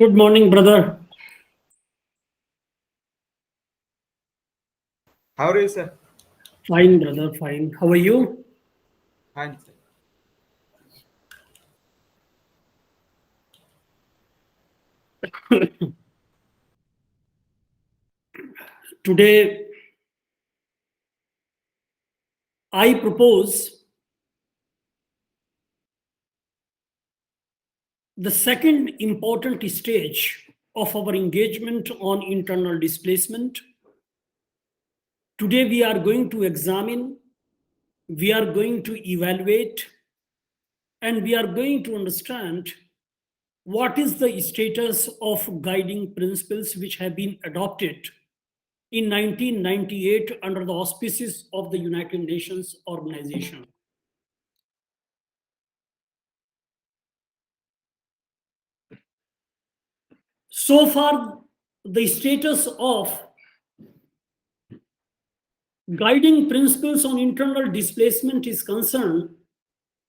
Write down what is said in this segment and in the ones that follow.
Good morning, brother. How are you, sir? Fine, brother, fine. How are you? Fine, sir. Today, I propose the second important stage of our engagement on internal displacement. Today, we are going to examine, we are going to evaluate, and we are going to understand what is the status of guiding principles which have been adopted in 1998 under the auspices of the United Nations Organization. So far, the status of guiding principles on internal displacement is concerned,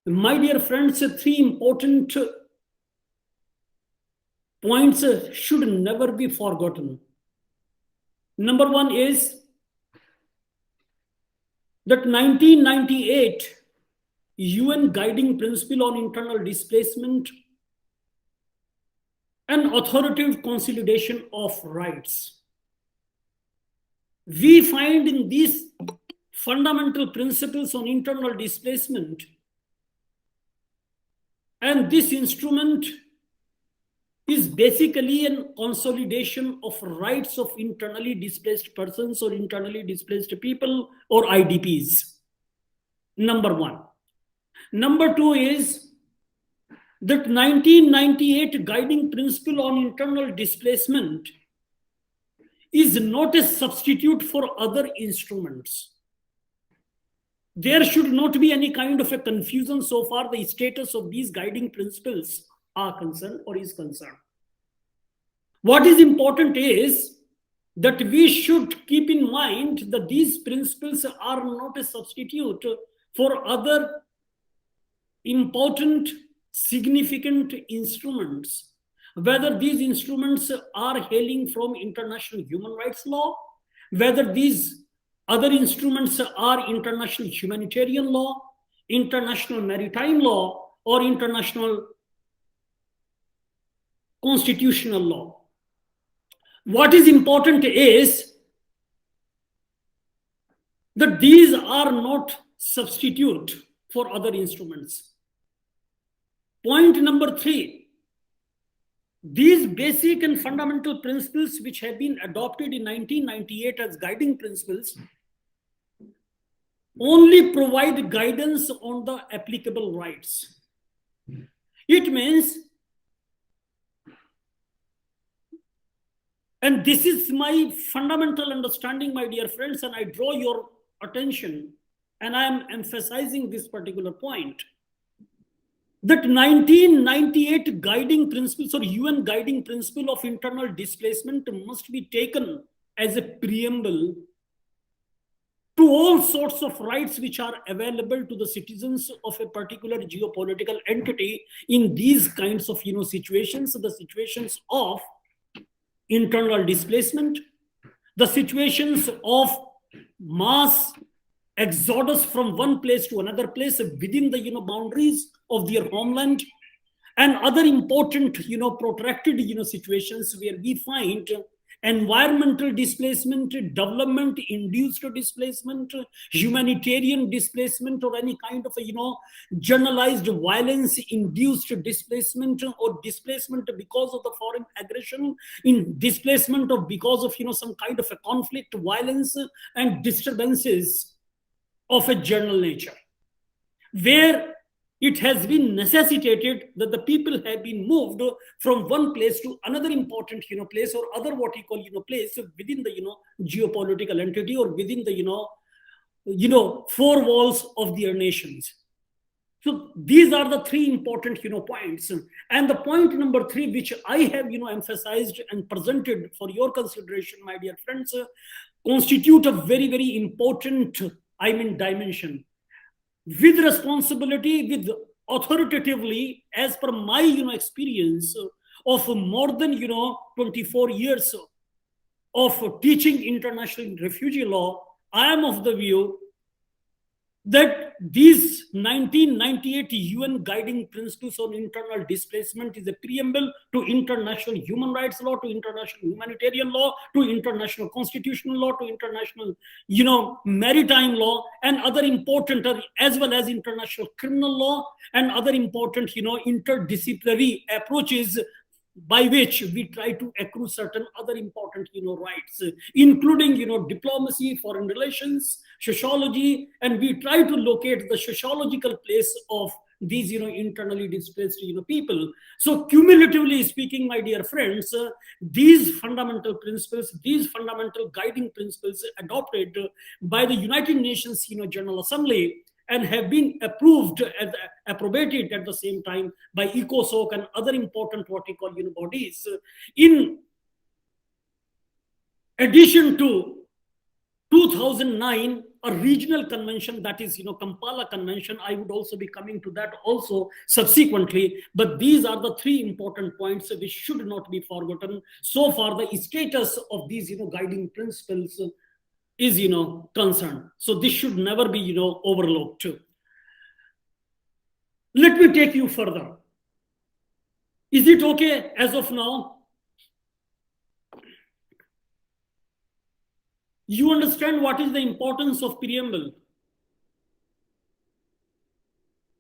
my dear friends, three important points should never be forgotten. Number one is that 1998 UN Guiding Principle on Internal Displacement and Authoritative Consolidation of Rights. We find in these fundamental principles on internal displacement, and this instrument is basically a consolidation of rights of internally displaced persons or internally displaced people or IDPs. Number one. Number two is that 1998 Guiding Principle on Internal Displacement is not a substitute for other instruments. There should not be any kind of a confusion so far the status of these guiding principles are concerned or is concerned. What is important is that we should keep in mind that these principles are not a substitute for other important, significant instruments, whether these instruments are hailing from international human rights law, whether these other instruments are international humanitarian law, international maritime law, or international constitutional law. What is important is that these are not substitute for other instruments. Point number three, these basic and fundamental principles which have been adopted in 1998 as guiding principles only provide guidance on the applicable rights. It means, and this is my fundamental understanding, my dear friends, and I draw your attention, and I am emphasizing this particular point, that 1998 guiding principles or UN guiding principle of internal displacement must be taken as a preamble to all sorts of rights which are available to the citizens of a particular geopolitical entity in these kinds of situations, the situations of internal displacement, the situations of mass exodus from one place to another place within the boundaries of their homeland, and other important protracted situations where we find environmental displacement, development induced displacement, humanitarian displacement, or any kind of generalized violence induced displacement, or displacement because of the foreign aggression, in displacement of because of some kind of a conflict, violence, and disturbances of a general nature, where it has been necessitated that the people have been moved from one place to another important place, or other what you call place within the geopolitical entity, or within the four walls of their nations. So these are the three important points. And the point number three, which I have emphasized and presented for your consideration, my dear friends, constitute a very, very important dimension, with responsibility, with authoritatively, as per my experience, of more than 24 years of teaching international refugee law, I am of the view that these 1998 UN guiding principles on internal displacement is a preamble to international human rights law, to international humanitarian law, to international constitutional law, to international, maritime law, and other important, as well as international criminal law, and other important, interdisciplinary approaches by which we try to accrue certain other important rights, including diplomacy, foreign relations, sociology, and we try to locate the sociological place of these internally displaced people. So cumulatively speaking, my dear friends, these fundamental principles, these fundamental guiding principles adopted by the United Nations General Assembly and have been approved and approbated at the same time by ECOSOC and other important what we call bodies. In addition to 2009, a regional convention, that is Kampala Convention. I would also be coming to that also subsequently, but these are the three important points which should not be forgotten. So far, the status of these guiding principles is concerned. So this should never be overlooked. Let me take you further. Is it okay as of now? You understand what is the importance of preamble?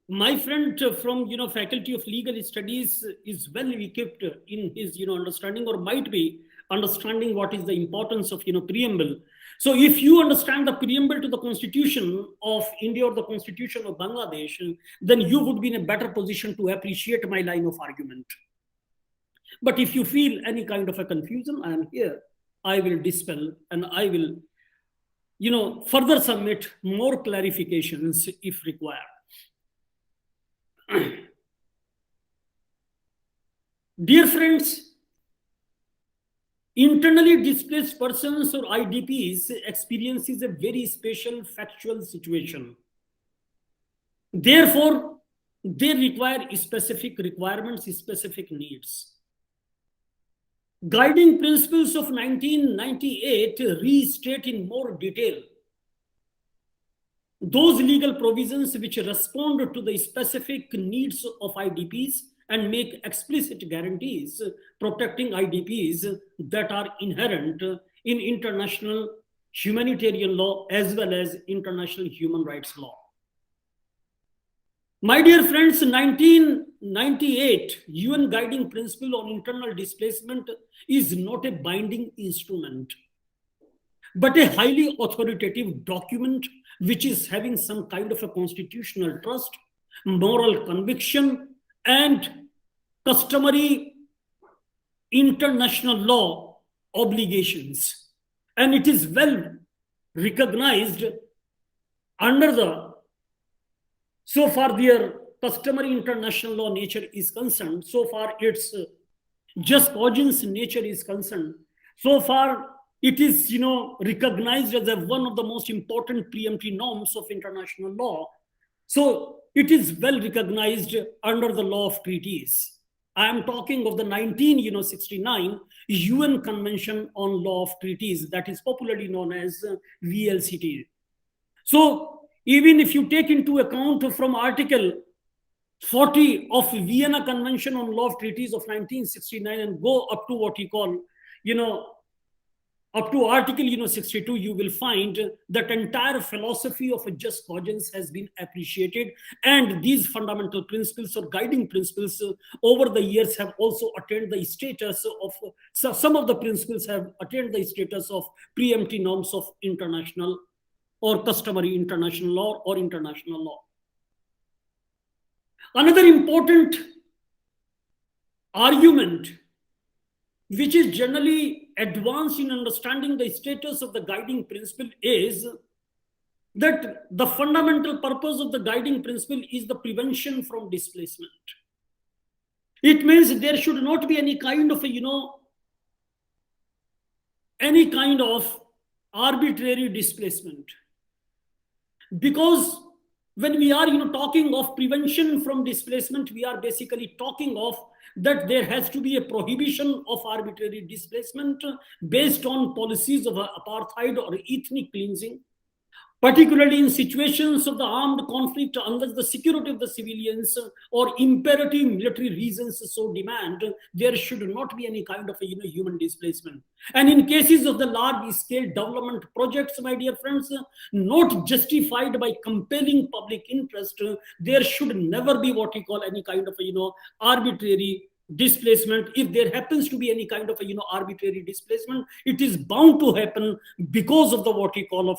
My friend from Faculty of Legal Studies is well equipped in his understanding, or might be understanding what is the importance of preamble. So if you understand the preamble to the Constitution of India or the Constitution of Bangladesh, then you would be in a better position to appreciate my line of argument. But if you feel any kind of a confusion, I am here. I will dispel and I will further submit more clarifications if required. Dear friends, internally displaced persons or IDPs experiences a very special factual situation. Therefore, they require specific requirements, specific needs. Guiding principles of 1998 restate in more detail those legal provisions which respond to the specific needs of IDPs and make explicit guarantees protecting IDPs that are inherent in international humanitarian law as well as international human rights law. My dear friends, 1998 UN Guiding Principle on Internal Displacement is not a binding instrument, but a highly authoritative document which is having some kind of a constitutional trust, moral conviction, and customary international law obligations. And it is well recognized under the, so far their customary international law nature is concerned, so far its just cogence nature is concerned, so far it is recognized as one of the most important preemptive norms of international law. So it is well recognized under the law of treaties. I am talking of the 1969 UN Convention on Law of Treaties, that is popularly known as VLCT. So even if you take into account from Article 40 of Vienna Convention on Law of Treaties of 1969 and go up to what you call, up to Article 62, you will find that entire philosophy of a just cogence has been appreciated, and these fundamental principles or guiding principles over the years have also attained the status of, some of the principles have attained the status of preemptive norms of international or customary international law or international law. Another important argument which is generally advanced in understanding the status of the guiding principle is that the fundamental purpose of the guiding principle is the prevention from displacement. It means there should not be any kind of arbitrary displacement, because When we are talking of prevention from displacement, we are basically talking of that there has to be a prohibition of arbitrary displacement based on policies of apartheid or ethnic cleansing, particularly in situations of the armed conflict, unless the security of the civilians or imperative military reasons so demand, there should not be any kind of human displacement. And in cases of the large scale development projects, my dear friends, not justified by compelling public interest, there should never be what we call any kind of arbitrary displacement. If there happens to be any kind of arbitrary displacement, it is bound to happen because of the what we call of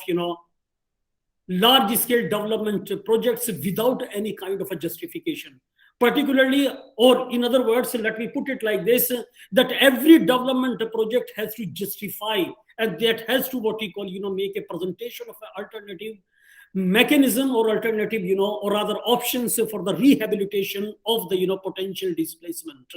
large scale development projects without any kind of a justification. Particularly, or in other words, let me put it like this, that every development project has to justify, and that has to what we call make a presentation of an alternative mechanism or alternative or rather options for the rehabilitation of the potential displacement.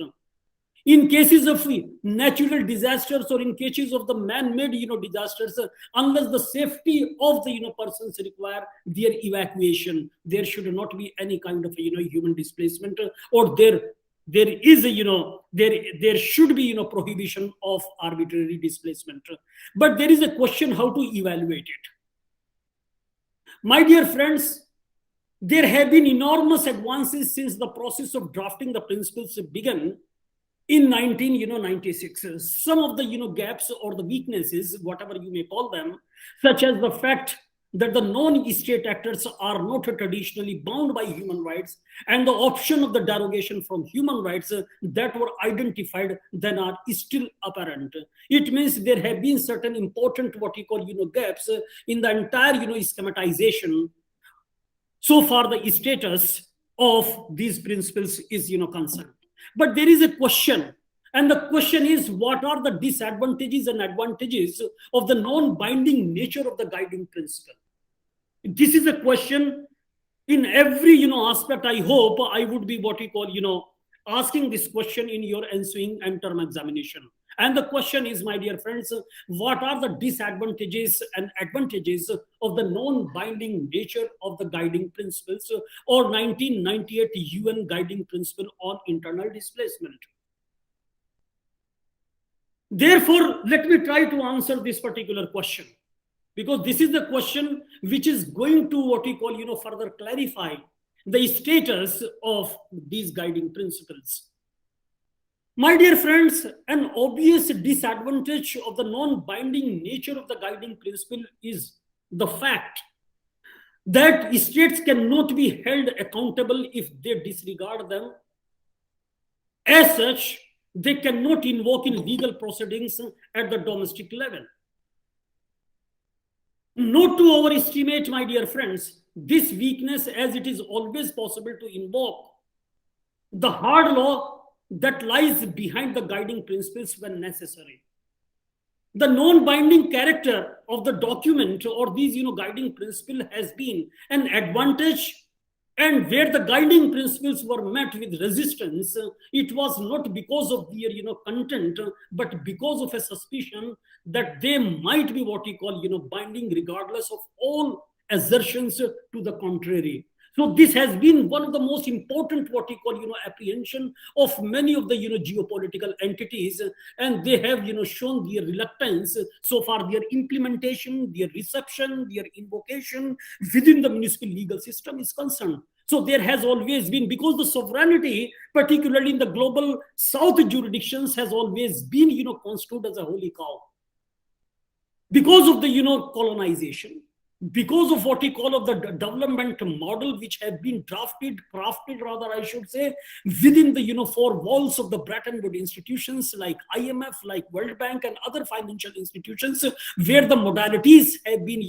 In cases of natural disasters or in cases of the man-made disasters, unless the safety of the persons require their evacuation, there should not be any kind of human displacement, or there is there should be prohibition of arbitrary displacement. But there is a question how to evaluate it. My dear friends, there have been enormous advances since the process of drafting the principles began in 1996. Some of the gaps or the weaknesses, whatever you may call them, such as the fact that the non-state actors are not traditionally bound by human rights, and the option of the derogation from human rights that were identified then are still apparent. It means there have been certain important what you call gaps in the entire schematization. So far, the status of these principles is concerned. But there is a question, and the question is, what are the disadvantages and advantages of the non-binding nature of the guiding principle? This is a question in every aspect. I hope I would be what we call asking this question in your ensuing term examination. And the question is, my dear friends, what are the disadvantages and advantages of the non-binding nature of the guiding principles or 1998 UN guiding principle on internal displacement? Therefore, let me try to answer this particular question, because this is the question which is going to what we call further clarify the status of these guiding principles. My dear friends, an obvious disadvantage of the non-binding nature of the guiding principle is the fact that states cannot be held accountable if they disregard them. As such, they cannot invoke in legal proceedings at the domestic level. Not to overestimate, my dear friends, this weakness, as it is always possible to invoke the hard law that lies behind the guiding principles when necessary. The non-binding character of the document or these guiding principle has been an advantage, and where the guiding principles were met with resistance, it was not because of their content, but because of a suspicion that they might be what we call binding regardless of all assertions to the contrary. So this has been one of the most important what we call apprehension of many of the geopolitical entities, and they have shown their reluctance so far their implementation, their reception, their invocation within the municipal legal system is concerned. So there has always been, because the sovereignty, particularly in the global south jurisdictions, has always been construed as a holy cow. Because of the colonization, because of what we call of the development model which have been crafted rather I should say, within the four walls of the Bretton Woods institutions like IMF, like World Bank and other financial institutions, where the modalities have been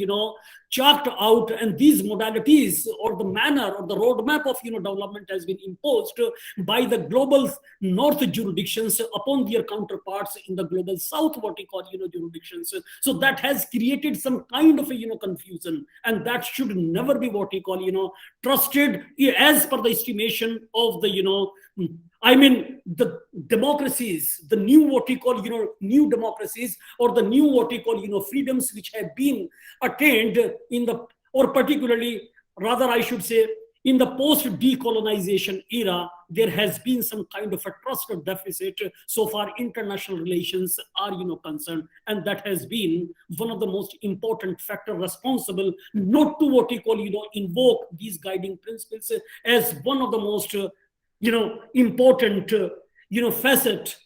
chalked out, and these modalities or the manner or the roadmap of development has been imposed by the global north jurisdictions upon their counterparts in the global south what we call jurisdictions. So that has created some kind of a confusion, and that should never be what we call trusted as per the estimation of the the democracies, the new what we call new democracies, or the new what we call freedoms which have been attained in the, or particularly rather I should say, in the post-decolonization era, there has been some kind of a trust deficit so far international relations are concerned, and that has been one of the most important factor responsible not to what you call invoke these guiding principles as one of the most important facet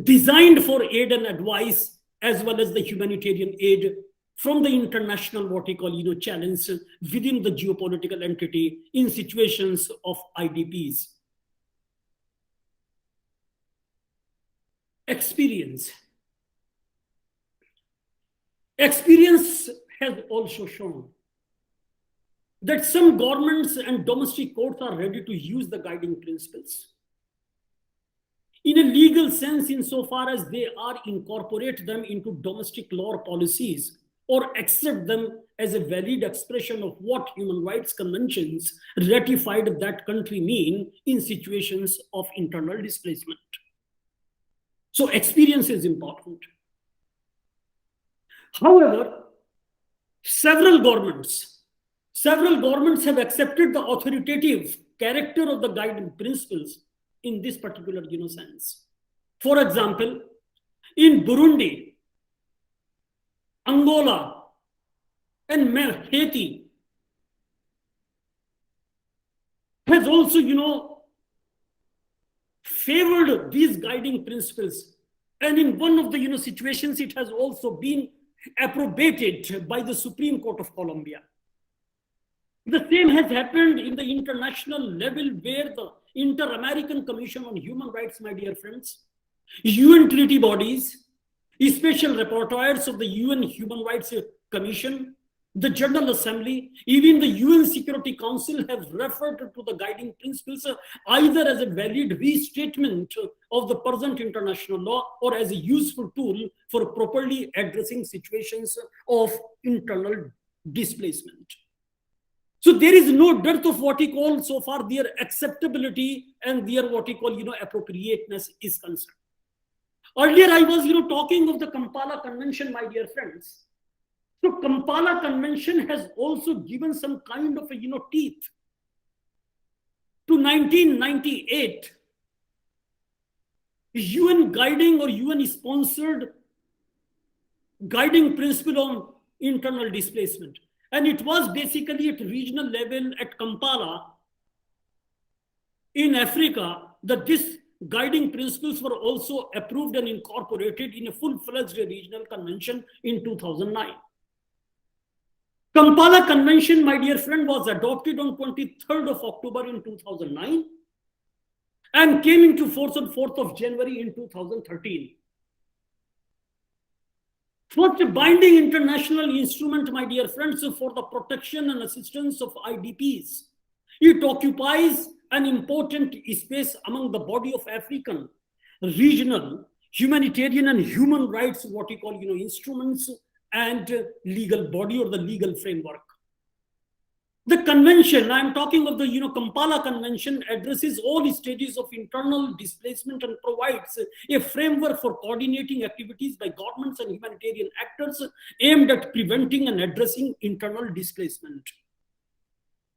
designed for aid and advice as well as the humanitarian aid from the international what we call challenge within the geopolitical entity in situations of IDPs. Experience has also shown that some governments and domestic courts are ready to use the guiding principles in a legal sense insofar as they are incorporate them into domestic law policies or accept them as a valid expression of what human rights conventions ratified that country mean in situations of internal displacement. So experience is important. However, several governments have accepted the authoritative character of the guiding principles in this particular sense. For example, in Burundi, Angola, and Haiti has also, favored these guiding principles. And in one of the, situations, it has also been approbated by the Supreme Court of Colombia. The same has happened in the international level where the Inter-American Commission on Human Rights, my dear friends, UN treaty bodies, special rapporteurs of the UN Human Rights Commission, the General Assembly, even the UN Security Council have referred to the guiding principles either as a valid restatement of the present international law or as a useful tool for properly addressing situations of internal displacement. So there is no dearth of what we call so far their acceptability and their what we call appropriateness is concerned. Earlier I was talking of the Kampala Convention, my dear friends. So Kampala Convention has also given some kind of a teeth to 1998 UN guiding or UN sponsored guiding principle on internal displacement. And it was basically at regional level at Kampala in Africa that this guiding principles were also approved and incorporated in a full-fledged regional convention in 2009. Kampala Convention, my dear friend, was adopted on 23rd of October in 2009 and came into force on 4th of January in 2013. First binding international instrument, my dear friends, for the protection and assistance of IDPs. It occupies an important space among the body of African, regional, humanitarian and human rights, what we call, instruments and legal body or the legal framework. The convention, I'm talking of the Kampala Convention, addresses all stages of internal displacement and provides a framework for coordinating activities by governments and humanitarian actors aimed at preventing and addressing internal displacement.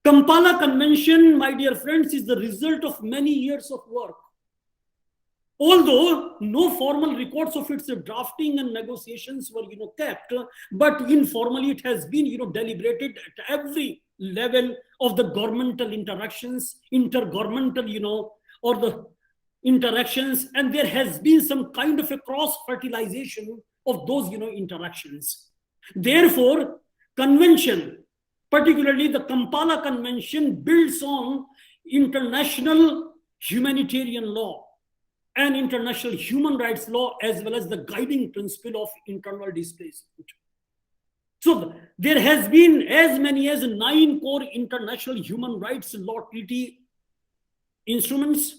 Kampala Convention, my dear friends, is the result of many years of work. Although no formal records of its drafting and negotiations were kept, but informally it has been deliberated at every level of the governmental interactions, intergovernmental or the interactions, and there has been some kind of a cross-fertilization of those interactions. Therefore, convention, particularly the Kampala Convention, builds on international humanitarian law and international human rights law, as well as the guiding principle of internal displacement. So there has been as many as 9 core international human rights law treaty instruments.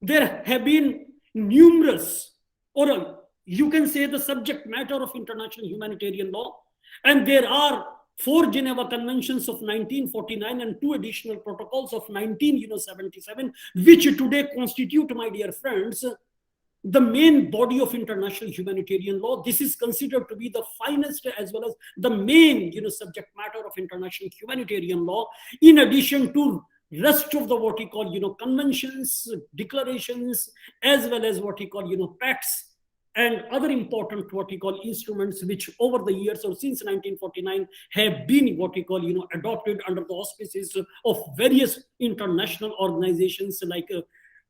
There have been numerous, or you can say the subject matter of international humanitarian law, and there are 4 Geneva Conventions of 1949 and 2 additional protocols of 1977, which today constitute, my dear friends, the main body of international humanitarian law. This is considered to be the finest as well as the main, subject matter of international humanitarian law, in addition to rest of the what we call, conventions, declarations, as well as what we call, pacts, and other important what we call instruments, which over the years or since 1949 have been what we call, adopted under the auspices of various international organizations like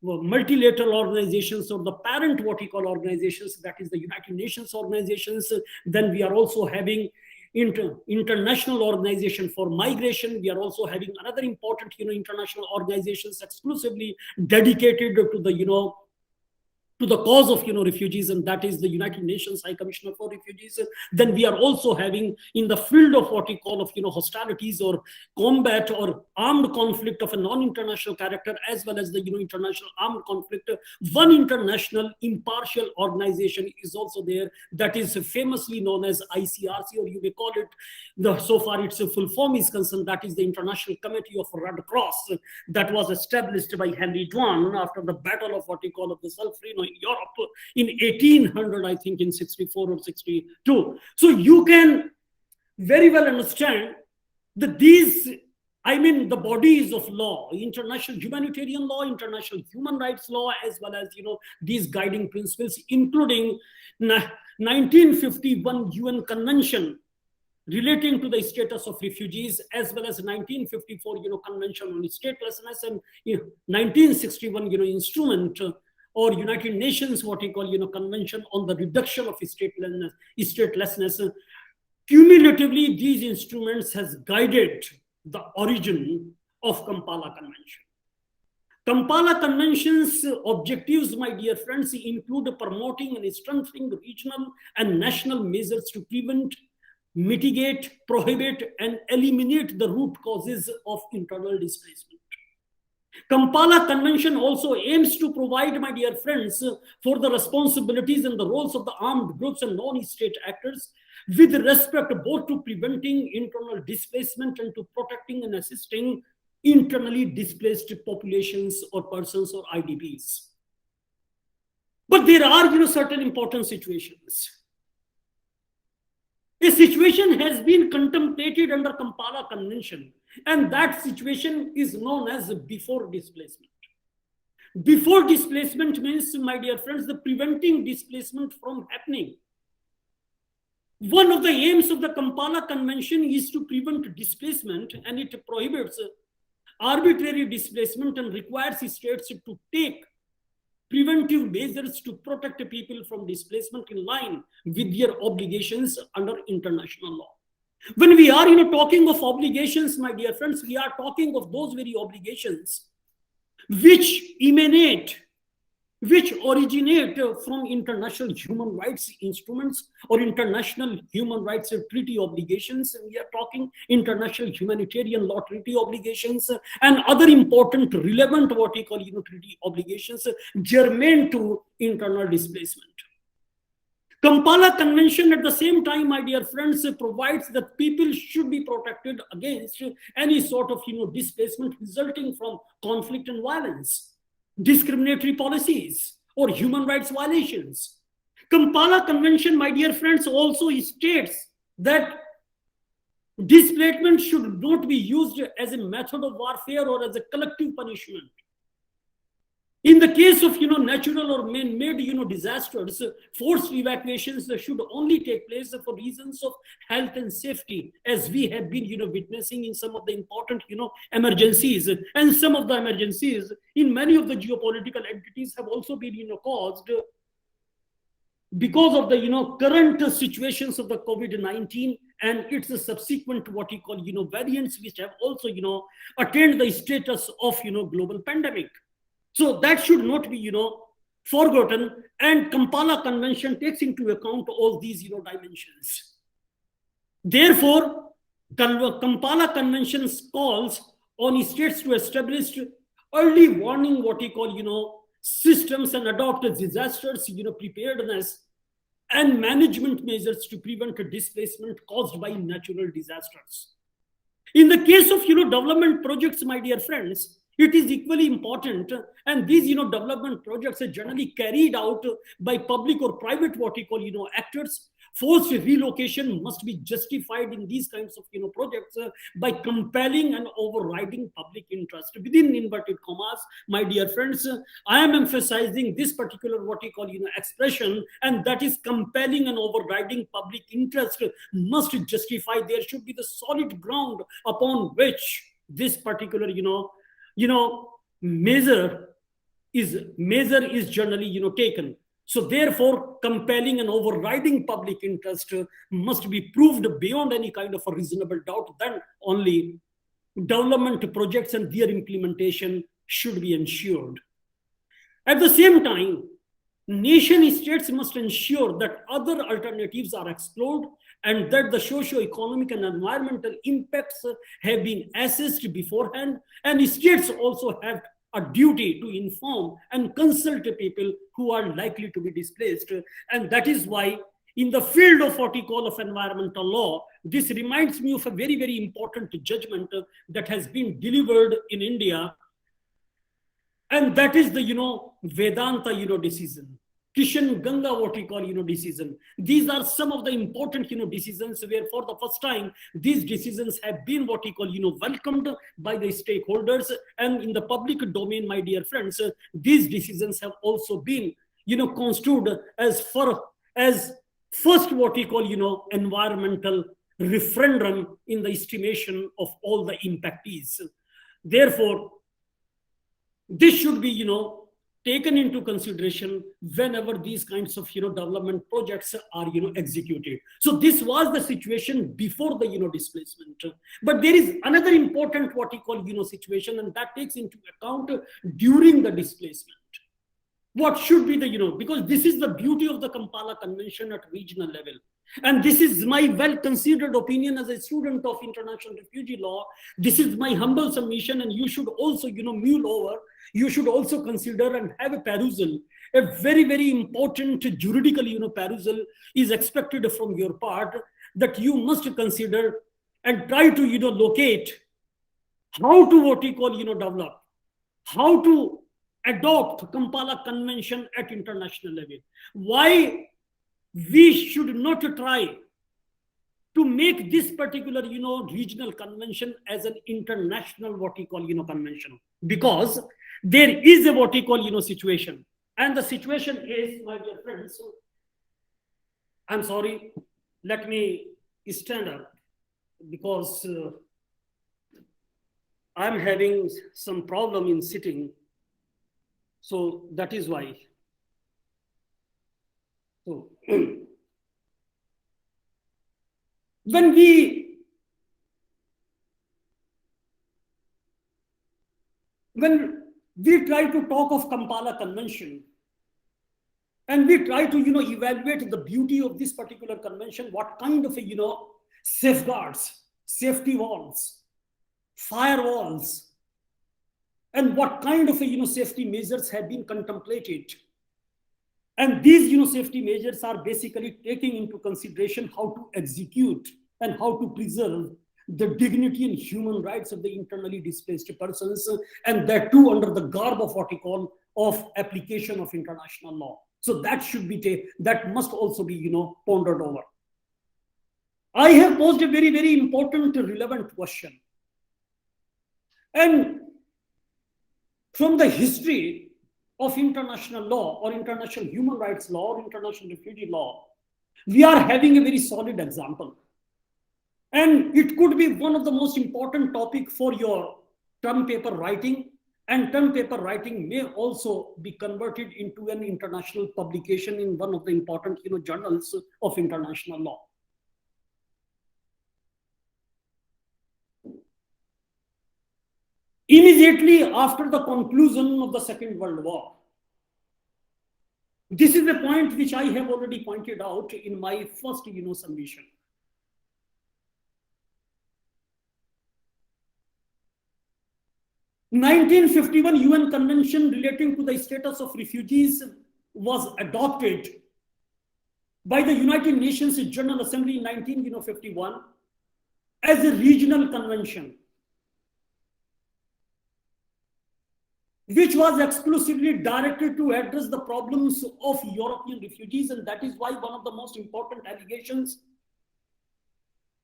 multilateral organizations, or the parent what we call organizations, that is the United Nations organizations. Then we are also having international organization for migration. We are also having another important international organizations exclusively dedicated to the to the cause of refugees, and that is the United Nations High Commissioner for Refugees. Then we are also having in the field of what we call of hostilities or combat or armed conflict of a non-international character, as well as the international armed conflict, one international impartial organization is also there, that is famously known as ICRC, or you may call it, so far its full form is concerned, that is the International Committee of Red Cross, that was established by Henry Dwan after the battle of what we call of the Solferino in Europe in 1800, I think in 64 or 62. So you can very well understand that these, the bodies of law, international humanitarian law, international human rights law, as well as these guiding principles, including 1951 UN Convention relating to the status of refugees, as well as 1954 Convention on Statelessness, and 1961 instrument or United Nations what we call Convention on the Reduction of Statelessness. Cumulatively, these instruments has guided the origin of Kampala Convention. Kampala Convention's objectives, my dear friends, include promoting and strengthening regional and national measures to prevent, mitigate, prohibit, and eliminate the root causes of internal displacement. Kampala Convention also aims to provide, my dear friends, for the responsibilities and the roles of the armed groups and non-state actors with respect both to preventing internal displacement and to protecting and assisting internally displaced populations or persons or IDPs. But there are certain important situations. A situation has been contemplated under Kampala Convention, and that situation is known as before displacement. Before displacement means, my dear friends, the preventing displacement from happening. One of the aims of the Kampala Convention is to prevent displacement, and it prohibits arbitrary displacement and requires states to take preventive measures to protect people from displacement in line with their obligations under international law. When we are talking of obligations, my dear friends, we are talking of those very obligations which originate from international human rights instruments or international human rights treaty obligations. And we are talking international humanitarian law treaty obligations and other important relevant what we call treaty obligations germane to internal displacement. Kampala Convention at the same time, my dear friends, provides that people should be protected against any sort of displacement resulting from conflict and violence, discriminatory policies, or human rights violations. Kampala Convention, my dear friends, also states that displacement should not be used as a method of warfare or as a collective punishment. In the case of natural or man-made disasters, forced evacuations should only take place for reasons of health and safety, as we have been witnessing in some of the important emergencies. And some of the emergencies in many of the geopolitical entities have also been caused because of the current situations of the COVID-19 and its subsequent what we call variants, which have also attained the status of global pandemic. So that should not be, forgotten. And Kampala Convention takes into account all these, dimensions. Therefore, Kampala Convention calls on states to establish early warning, what we call, systems and adopt disasters, preparedness and management measures to prevent displacement caused by natural disasters. In the case of, development projects, my dear friends, It is equally important, and these development projects are generally carried out by public or private what we call actors. Forced relocation must be justified in these kinds of projects by compelling and overriding public interest. Within inverted commas, my dear friends, I am emphasizing this particular what we call expression, and that is compelling and overriding public interest must justify. There should be the solid ground upon which this particular measure is generally taken. So therefore, compelling and overriding public interest must be proved beyond any kind of a reasonable doubt. Then only development projects and their implementation should be ensured. At the same time, nation states must ensure that other alternatives are explored and that the socio-economic and environmental impacts have been assessed beforehand, and states also have a duty to inform and consult people who are likely to be displaced. And that is why in the field of what we call of environmental law, this reminds me of a very, very important judgment that has been delivered in India. And that is the, Vedanta, decision. Kishan Ganga, what we call, decision. These are some of the important, decisions where for the first time, these decisions have been what we call, welcomed by the stakeholders. And in the public domain, my dear friends, these decisions have also been, construed as first what we call, environmental referendum in the estimation of all the impactees. Therefore, this should be, taken into consideration whenever these kinds of development projects are executed. So this was the situation before the displacement. But there is another important what we call situation, and that takes into account during the displacement. What should be the because this is the beauty of the Kampala Convention at regional level. And this is my well-considered opinion as a student of international refugee law. This is my humble submission, and you should also, mule over. You should also consider and have a perusal. A very, very important juridical, perusal is expected from your part, that you must consider and try to, locate how to what we call, develop, how to adopt Kampala Convention at international level. Why we should not try to make this particular, regional convention as an international, what we call, convention, because there is a what we call, situation. And the situation is, my dear friends, I'm sorry, let me stand up because I'm having some problem in sitting. So that is why. So when we try to talk of Kampala Convention and we try to evaluate the beauty of this particular convention, what kind of safeguards, safety walls, firewalls, and what kind of safety measures have been contemplated. And these safety measures are basically taking into consideration how to execute and how to preserve the dignity and human rights of the internally displaced persons, and that too under the garb of what we call of application of international law. So that should be that must also be pondered over. I have posed a very, very important, relevant question. And from the history of international law or international human rights law or international refugee law, we are having a very solid example. And it could be one of the most important topic for your term paper writing, and term paper writing may also be converted into an international publication in one of the important journals of international law. Immediately after the conclusion of the Second World War, this is the point which I have already pointed out in my first submission. In 1951 UN Convention relating to the status of refugees was adopted by the United Nations General Assembly in 1951 as a regional convention. which was exclusively directed to address the problems of European refugees. And that is why one of the most important allegations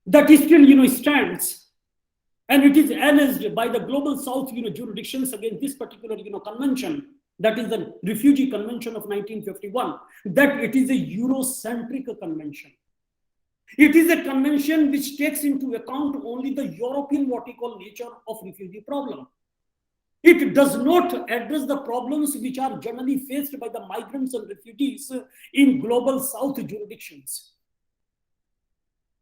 that still, stands, and it is alleged by the Global South, jurisdictions against this particular, convention, that is the Refugee Convention of 1951, that it is a Eurocentric convention. It is a convention which takes into account only the European, what we call, nature of refugee problem. It does not address the problems which are generally faced by the migrants and refugees in Global South jurisdictions.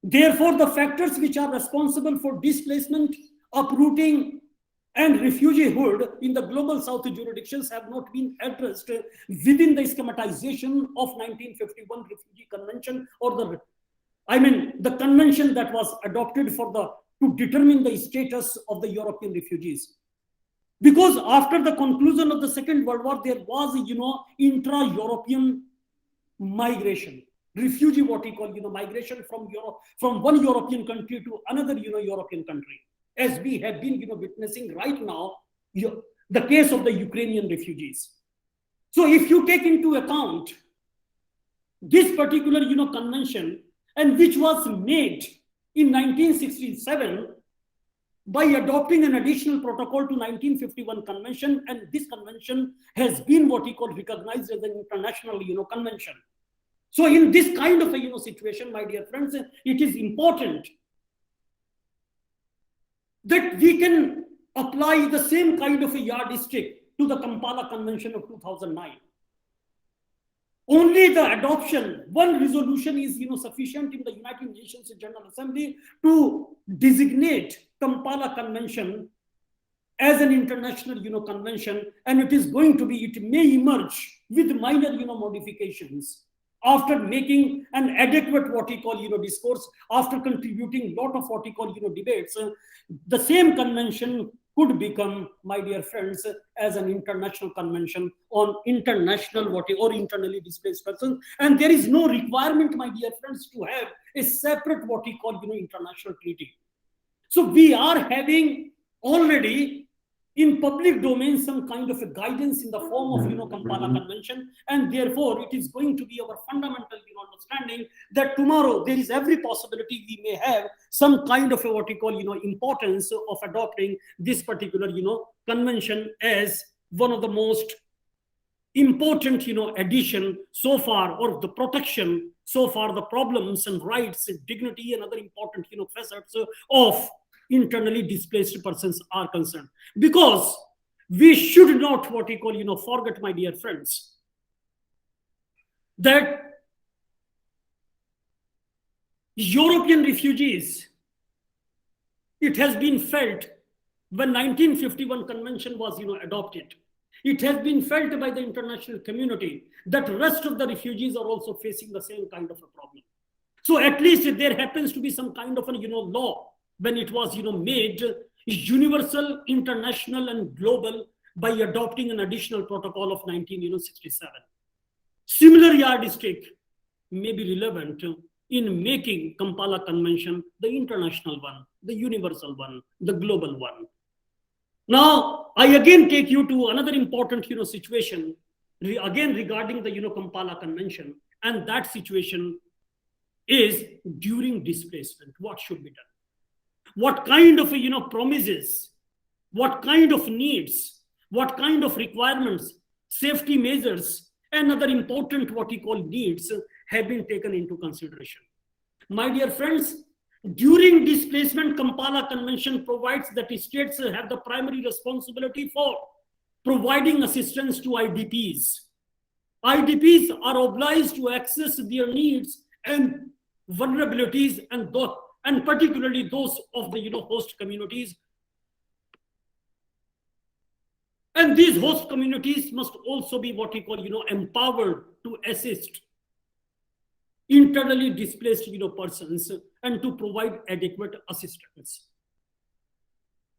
Therefore, the factors which are responsible for displacement, uprooting, and refugiehood in the Global South jurisdictions have not been addressed within the schematization of 1951 Refugee Convention, or the convention that was adopted to determine the status of the European refugees. Because after the conclusion of the Second World War, there was, intra-European migration, refugee, what we call, migration from one European country to another, European country, as we have been, witnessing right now, the case of the Ukrainian refugees. So if you take into account this particular, convention, and which was made in 1967 by adopting an additional protocol to 1951 convention, and this convention has been what we call recognized as an international, convention. So in this kind of a, situation, my dear friends, it is important that we can apply the same kind of a yardstick to the Kampala Convention of 2009. Only the adoption, one resolution is, sufficient in the United Nations General Assembly to designate Kampala Convention as an international, convention, and it may emerge with minor, modifications after making an adequate, what we call, discourse, after contributing lot of what we call, debates. The same convention could become, my dear friends, as an international convention on international or internally displaced persons. And there is no requirement, my dear friends, to have a separate what we call, international treaty. So we are having already in public domain some kind of a guidance in the form of, Kampala Convention, and therefore it is going to be our fundamental, understanding that tomorrow there is every possibility we may have some kind of a what we call, importance of adopting this particular, convention as one of the most important, addition so far, or the protection so far, the problems and rights and dignity and other important, facets of internally displaced persons are concerned. Because we should not what we call, forget, my dear friends, that European refugees, it has been felt when 1951 convention was, adopted, it has been felt by the international community that rest of the refugees are also facing the same kind of a problem. So at least there happens to be some kind of a, law when it was, made universal, international, and global by adopting an additional protocol of 1967. Similar yardstick may be relevant in making Kampala Convention the international one, the universal one, the global one. Now, I again take you to another important, situation, again regarding the, Kampala Convention, and that situation is during displacement. What should be done? What kind of, promises, what kind of needs, what kind of requirements, safety measures, and other important what we call needs have been taken into consideration. My dear friends, during displacement, Kampala Convention provides that states have the primary responsibility for providing assistance to IDPs. IDPs are obliged to access their needs and vulnerabilities, and particularly those of the host communities. And these host communities must also be what we call empowered to assist internally displaced persons and to provide adequate assistance.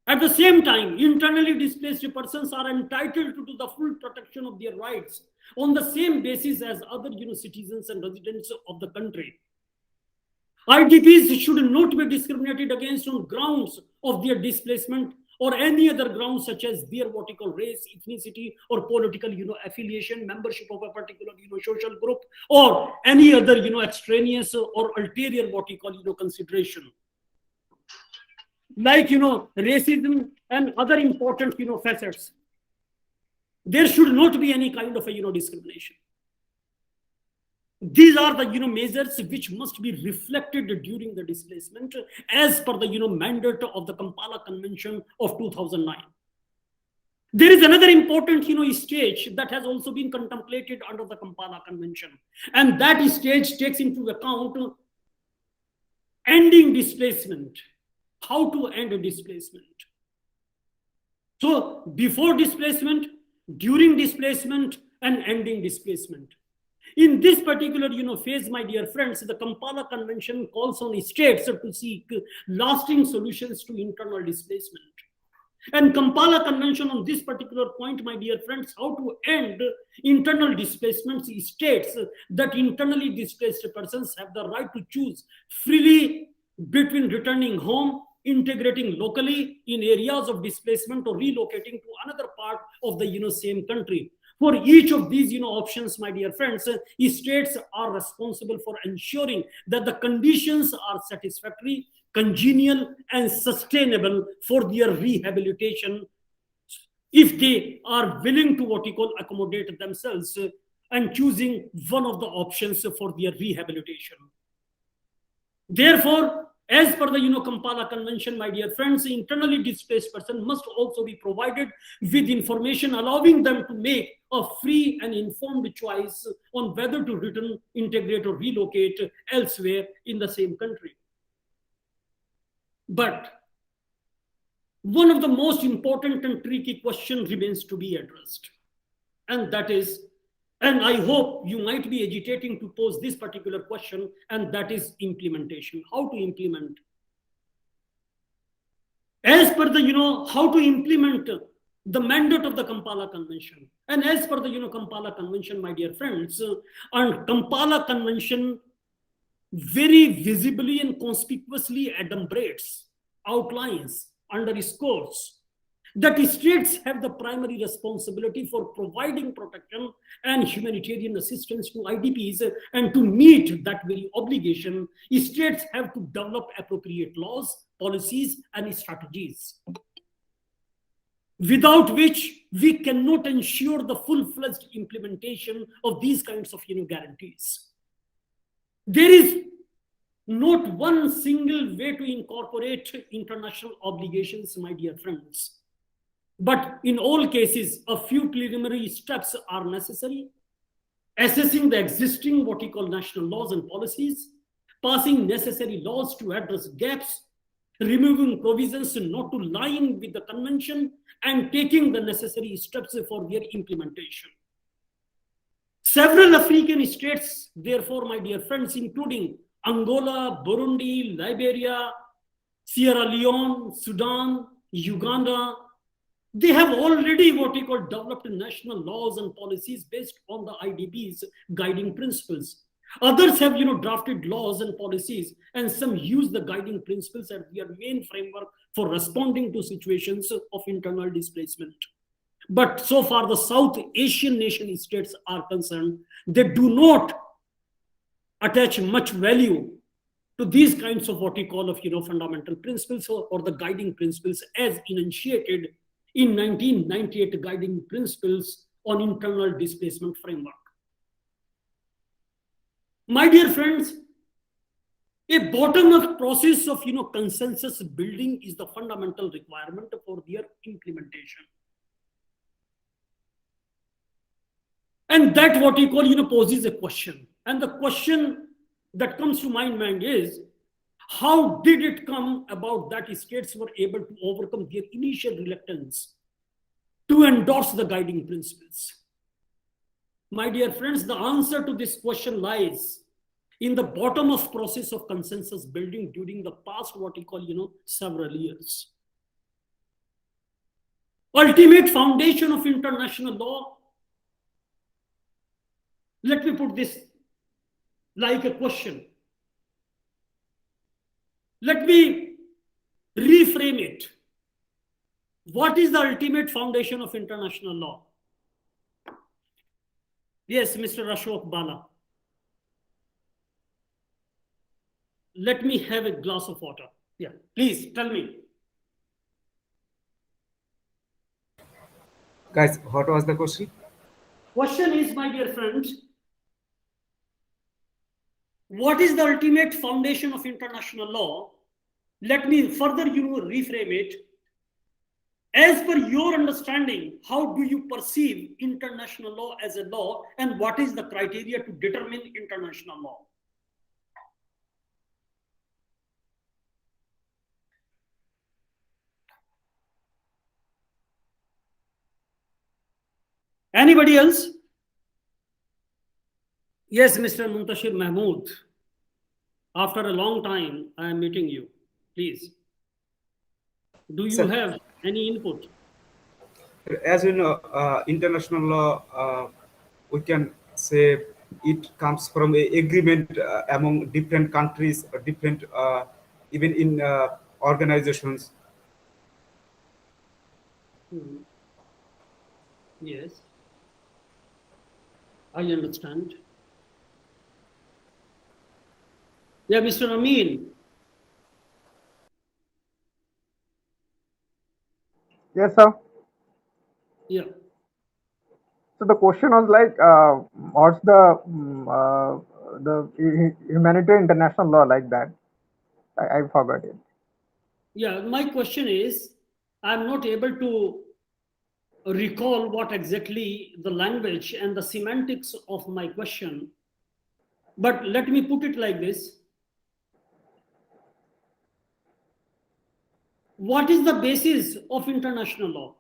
At the same time, internally displaced persons are entitled to the full protection of their rights on the same basis as other citizens and residents of the country. IDPs should not be discriminated against on grounds of their displacement or any other grounds such as their what you call race, ethnicity, or political affiliation, membership of a particular social group, or any other extraneous or ulterior what you call consideration, like racism and other important facets. There should not be any kind of a discrimination. These are the measures which must be reflected during the displacement as per the mandate of the Kampala Convention of 2009. There is another important stage that has also been contemplated under the Kampala Convention, and that stage takes into account ending displacement. How to end a displacement? So before displacement, during displacement, and ending displacement. In this particular phase, my dear friends, the Kampala Convention calls on states to seek lasting solutions to internal displacement. And Kampala Convention on this particular point, my dear friends, how to end internal displacements, states that internally displaced persons have the right to choose freely between returning home, integrating locally in areas of displacement, or relocating to another part of the same country. For each of these options, my dear friends, states are responsible for ensuring that the conditions are satisfactory, congenial, and sustainable for their rehabilitation, if they are willing to what you call accommodate themselves and choosing one of the options for their rehabilitation. Therefore, as per the Kampala Convention, my dear friends, internally displaced person must also be provided with information allowing them to make a free and informed choice on whether to return, integrate, or relocate elsewhere in the same country. But one of the most important and tricky questions remains to be addressed, and that is, and I hope you might be agitating to pose this particular question, and that is implementation. How to implement? As per the, how to implement the mandate of the Kampala Convention. And as per the, Kampala Convention, my dear friends, and Kampala Convention very visibly and conspicuously adumbrates, outlines, underscores that states have the primary responsibility for providing protection and humanitarian assistance to IDPs, and to meet that very obligation, states have to develop appropriate laws, policies, and strategies, without which we cannot ensure the full-fledged implementation of these kinds of guarantees. There is not one single way to incorporate international obligations, my dear friends. But in all cases, a few preliminary steps are necessary. Assessing the existing what we call national laws and policies, passing necessary laws to address gaps, removing provisions not to line with the convention, and taking the necessary steps for their implementation. Several African states, therefore, my dear friends, including Angola, Burundi, Liberia, Sierra Leone, Sudan, Uganda, they have already what we call developed national laws and policies based on the IDB's guiding principles. Others have drafted laws and policies, and some use the guiding principles as their main framework for responding to situations of internal displacement. But so far the South Asian nation states are concerned, they do not attach much value to these kinds of what we call of fundamental principles or the guiding principles as enunciated in 1998 guiding principles on internal displacement framework. My dear friends, a bottom-up process of consensus building is the fundamental requirement for their implementation. And that what we call poses a question. And the question that comes to my mind is, how did it come about that states were able to overcome their initial reluctance to endorse the guiding principles? My dear friends, the answer to this question lies in the bottom-up process of consensus building during the past what we call several years. Ultimate foundation of international law. Let me put this like a question. Let me reframe it. What is the ultimate foundation of international law? Yes, Mr. Ashok Bala. Let me have a glass of water. Yeah, please tell me. Guys, what was the question? Question is, my dear friends, what is the ultimate foundation of international law? Let me further reframe it. As per your understanding, how do you perceive international law as a law, and what is the criteria to determine international law? Anybody else? Yes, Mr. Muntashir Mahmood. After a long time, I am meeting you. Please. Do you Sir. have any input? As you know, international law, we can say it comes from a agreement among different countries, or different, even in organizations. Yes, I understand. Yeah, Mr. Amin. Yes, sir. Yeah. So the question was like, what's the humanitarian international law like that? I forgot it. Yeah, my question is, I'm not able to recall what exactly the language and the semantics of my question. But let me put it like this. What is the basis of international law?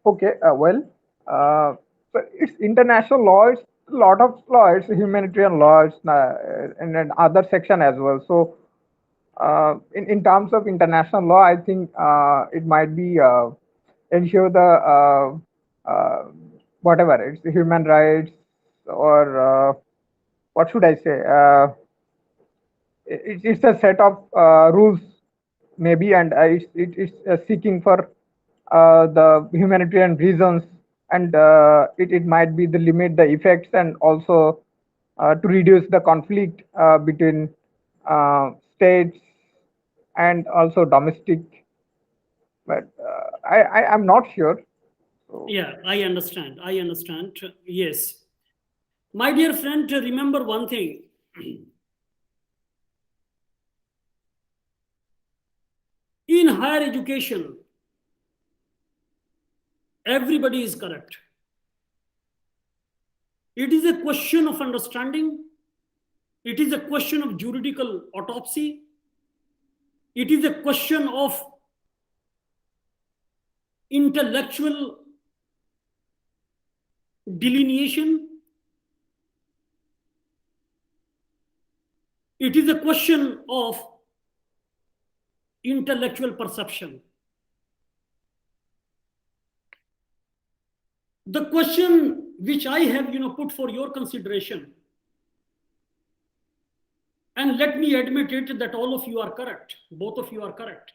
Okay, so it's international law. It's a lot of law. It's humanitarian law. It's and then other section as well. So, in terms of international law, I think it might be ensure the whatever it's human rights or what should I say? It's a set of rules maybe, and it's seeking for the humanitarian reasons, and it might be the limit the effects, and also to reduce the conflict between states and also domestic, but I'm not sure. So, Yeah, I understand. I understand. Yes. My dear friend, remember one thing. In higher education, everybody is correct. It is a question of understanding. It is a question of juridical autopsy. It is a question of intellectual delineation. It is a question of intellectual perception. The question which I have put for your consideration, and let me admit it that all of you are correct, both of you are correct.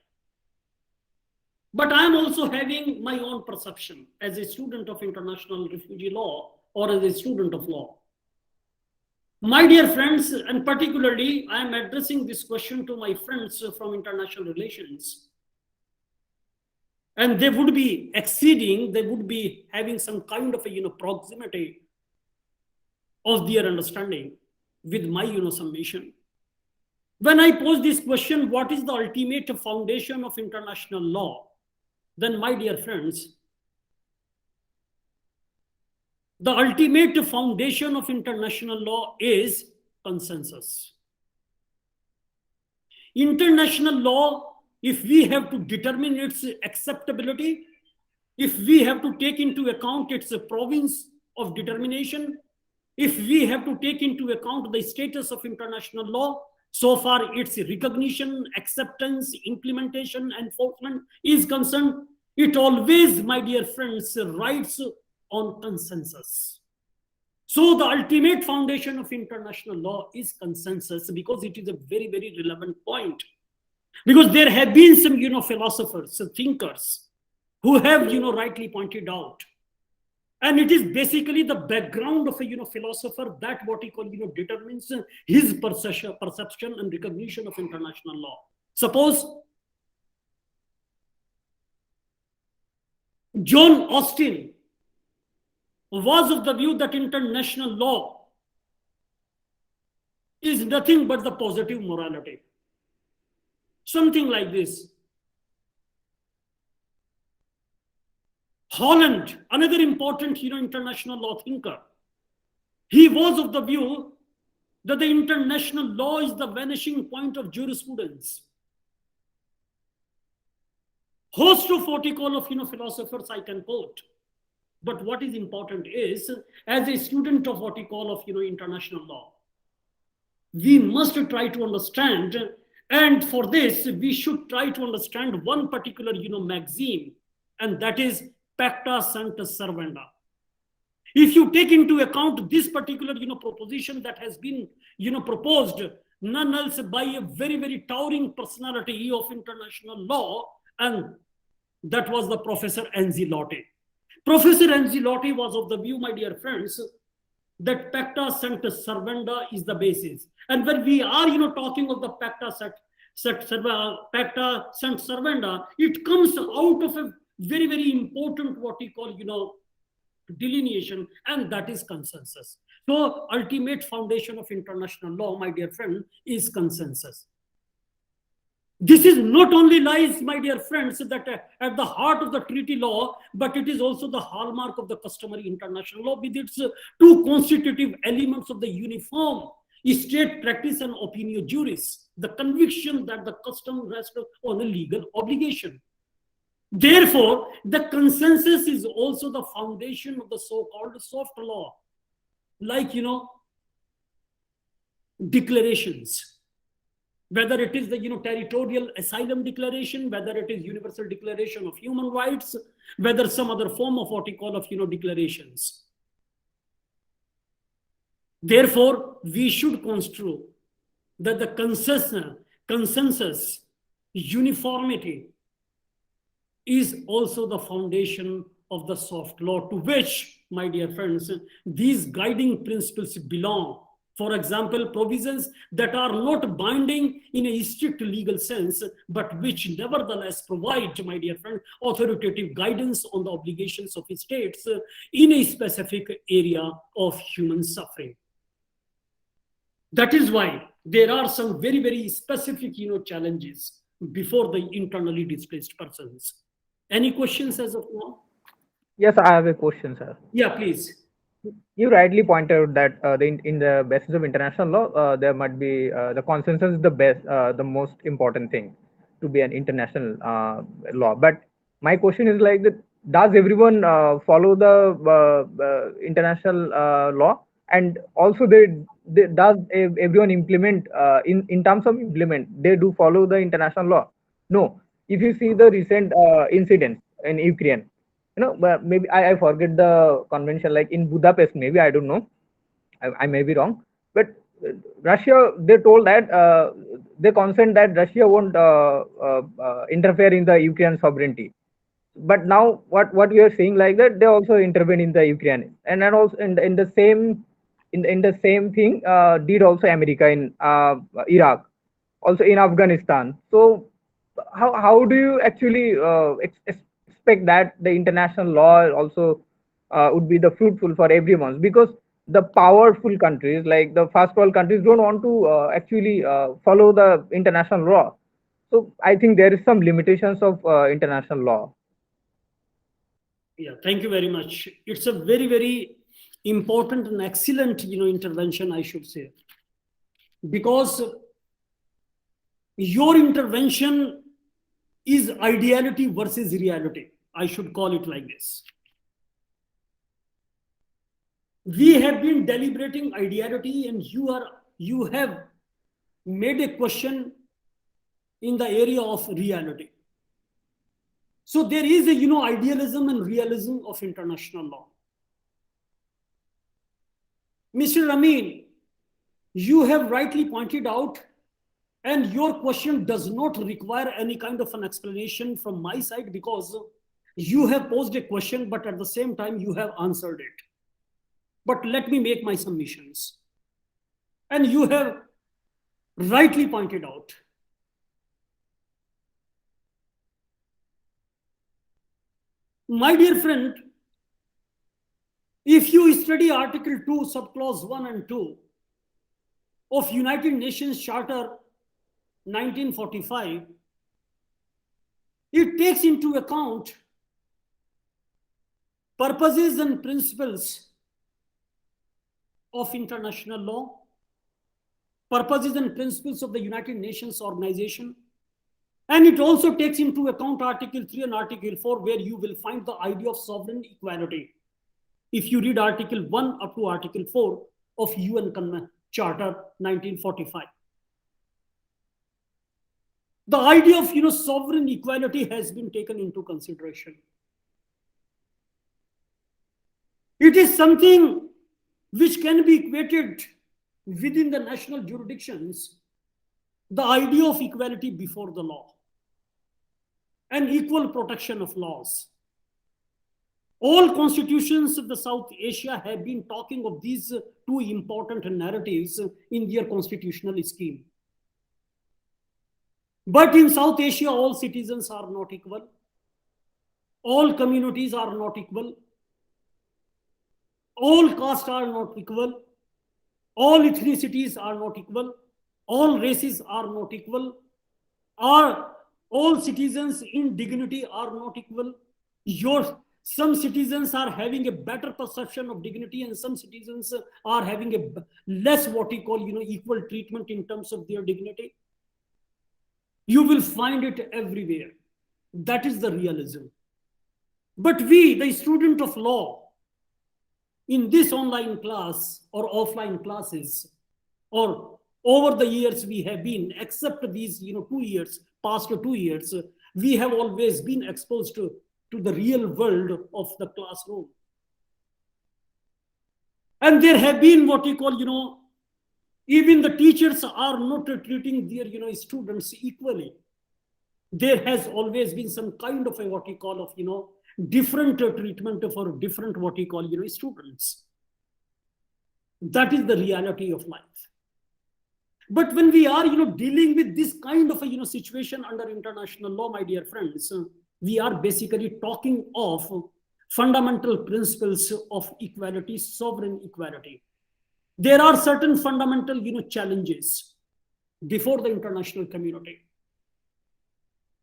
But I am also having my own perception as a student of international refugee law or as a student of law. My dear friends, and particularly I am addressing this question to my friends from international relations. And they would be exceeding, they would be having some kind of a proximity of their understanding with my summation. When I pose this question, what is the ultimate foundation of international law? Then, my dear friends, the ultimate foundation of international law is consensus. International law, if we have to determine its acceptability, if we have to take into account its province of determination, if we have to take into account the status of international law, so far its recognition, acceptance, implementation, enforcement is concerned, it always, my dear friends, rides on consensus. So the ultimate foundation of international law is consensus, because it is a very, very relevant point. Because there have been some, philosophers, some thinkers who have, rightly pointed out. And it is basically the background of a, philosopher that what he call, determines his perception and recognition of international law. Suppose John Austin was of the view that international law is nothing but the positive morality. Something like this. Holland, another important, international law thinker, he was of the view that the international law is the vanishing point of jurisprudence. Host of what you call of, philosophers I can quote. But what is important is, as a student of what you call of, international law, we must try to understand, and for this, we should try to understand one particular, maxim, and that is pacta sunt servanda. If you take into account this particular, proposition that has been, proposed, none else by a very, very towering personality of international law, and that was the Professor Anzilotti. Professor Anzilotti was of the view, my dear friends, that pacta sunt servanda is the basis. And when we are, talking of the pacta sunt servanda, it comes out of a very, very important what we call, delineation, and that is consensus. So ultimate foundation of international law, my dear friend, is consensus. This is not only lies, my dear friends, that at the heart of the treaty law, but it is also the hallmark of the customary international law with its two constitutive elements of the uniform state practice and opinio juris, the conviction that the custom rests on a legal obligation. Therefore, the consensus is also the foundation of the so-called soft law, like, declarations. Whether it is the territorial asylum declaration, whether it is universal declaration of human rights, whether some other form of what we call of declarations. Therefore, we should construe that the consensus, uniformity is also the foundation of the soft law, to which, my dear friends, these guiding principles belong. For example, provisions that are not binding in a strict legal sense, but which nevertheless provide, my dear friend, authoritative guidance on the obligations of states in a specific area of human suffering. That is why there are some very, very specific, challenges before the internally displaced persons. Any questions as of now? Yes, I have a question, sir. Yeah, please. You rightly pointed out that in the basis of international law, there might be the consensus is the best, the most important thing to be an international law. But my question is like that: does everyone follow the international law? And also, does everyone implement in terms of implement? They do follow the international law? No. If you see the recent incidents in Ukraine. But maybe I forget the convention, like in Budapest, maybe, I don't know. I may be wrong. But Russia, they told that they consent that Russia won't interfere in the Ukraine sovereignty. But now what we are saying like that, they also intervene in the Ukraine. And then also in the same thing did also America in Iraq, also in Afghanistan. So how do you actually expect that the international law also would be the fruitful for everyone? Because the powerful countries, like the first world countries, don't want to actually follow the international law. So I think there is some limitations of international law. Yeah, thank you very much. It's a very, very important and excellent, intervention, I should say, because your intervention is ideality versus reality. I should call it like this. We have been deliberating ideality, and you have made a question in the area of reality. So there is a idealism and realism of international law. Mr. Amin, you have rightly pointed out And your question does not require any kind of an explanation from my side, because you have posed a question, but at the same time, you have answered it. But let me make my submissions. And you have rightly pointed out, my dear friend, if you study Article 2, subclause 1 and 2 of United Nations Charter 1945, it takes into account purposes and principles of international law, purposes and principles of the United Nations organization, and it also takes into account Article 3 and Article 4, where you will find the idea of sovereign equality. If you read Article 1 up to Article 4 of UN Charter 1945. The idea of sovereign equality has been taken into consideration. It is something which can be equated within the national jurisdictions, the idea of equality before the law and equal protection of laws. All constitutions of the South Asia have been talking of these two important narratives in their constitutional scheme. But in South Asia, all citizens are not equal. All communities are not equal. All castes are not equal. All ethnicities are not equal. All races are not equal. All citizens in dignity are not equal. Some citizens are having a better perception of dignity, and some citizens are having a less equal treatment in terms of their dignity. You will find it everywhere. That is the realism. But we, the student of law, in this online class or offline classes, or over the years we have been, except these 2 years, past 2 years, we have always been exposed to the real world of the classroom. And there have been even the teachers are not treating their students equally. There has always been some kind of a different treatment for different students. That is the reality of life. But when we are dealing with this kind of a situation under international law, my dear friends, we are basically talking of fundamental principles of equality, sovereign equality. There are certain fundamental challenges before the international community.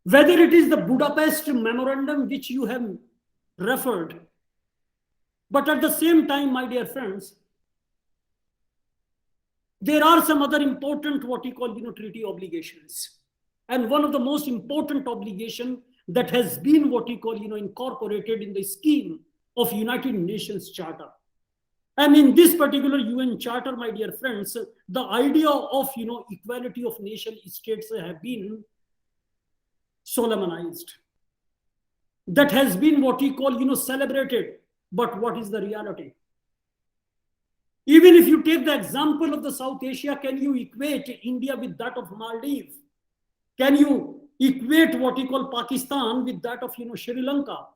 Whether it is the Budapest Memorandum, which you have referred, but at the same time, my dear friends, there are some other important treaty obligations. And one of the most important obligation that has been incorporated in the scheme of United Nations Charter. And in this particular UN Charter, my dear friends, the idea of equality of nation states have been solemnized. That has been celebrated. But what is the reality? Even if you take the example of the South Asia, can you equate India with that of Maldives? Can you equate Pakistan with that of Sri Lanka?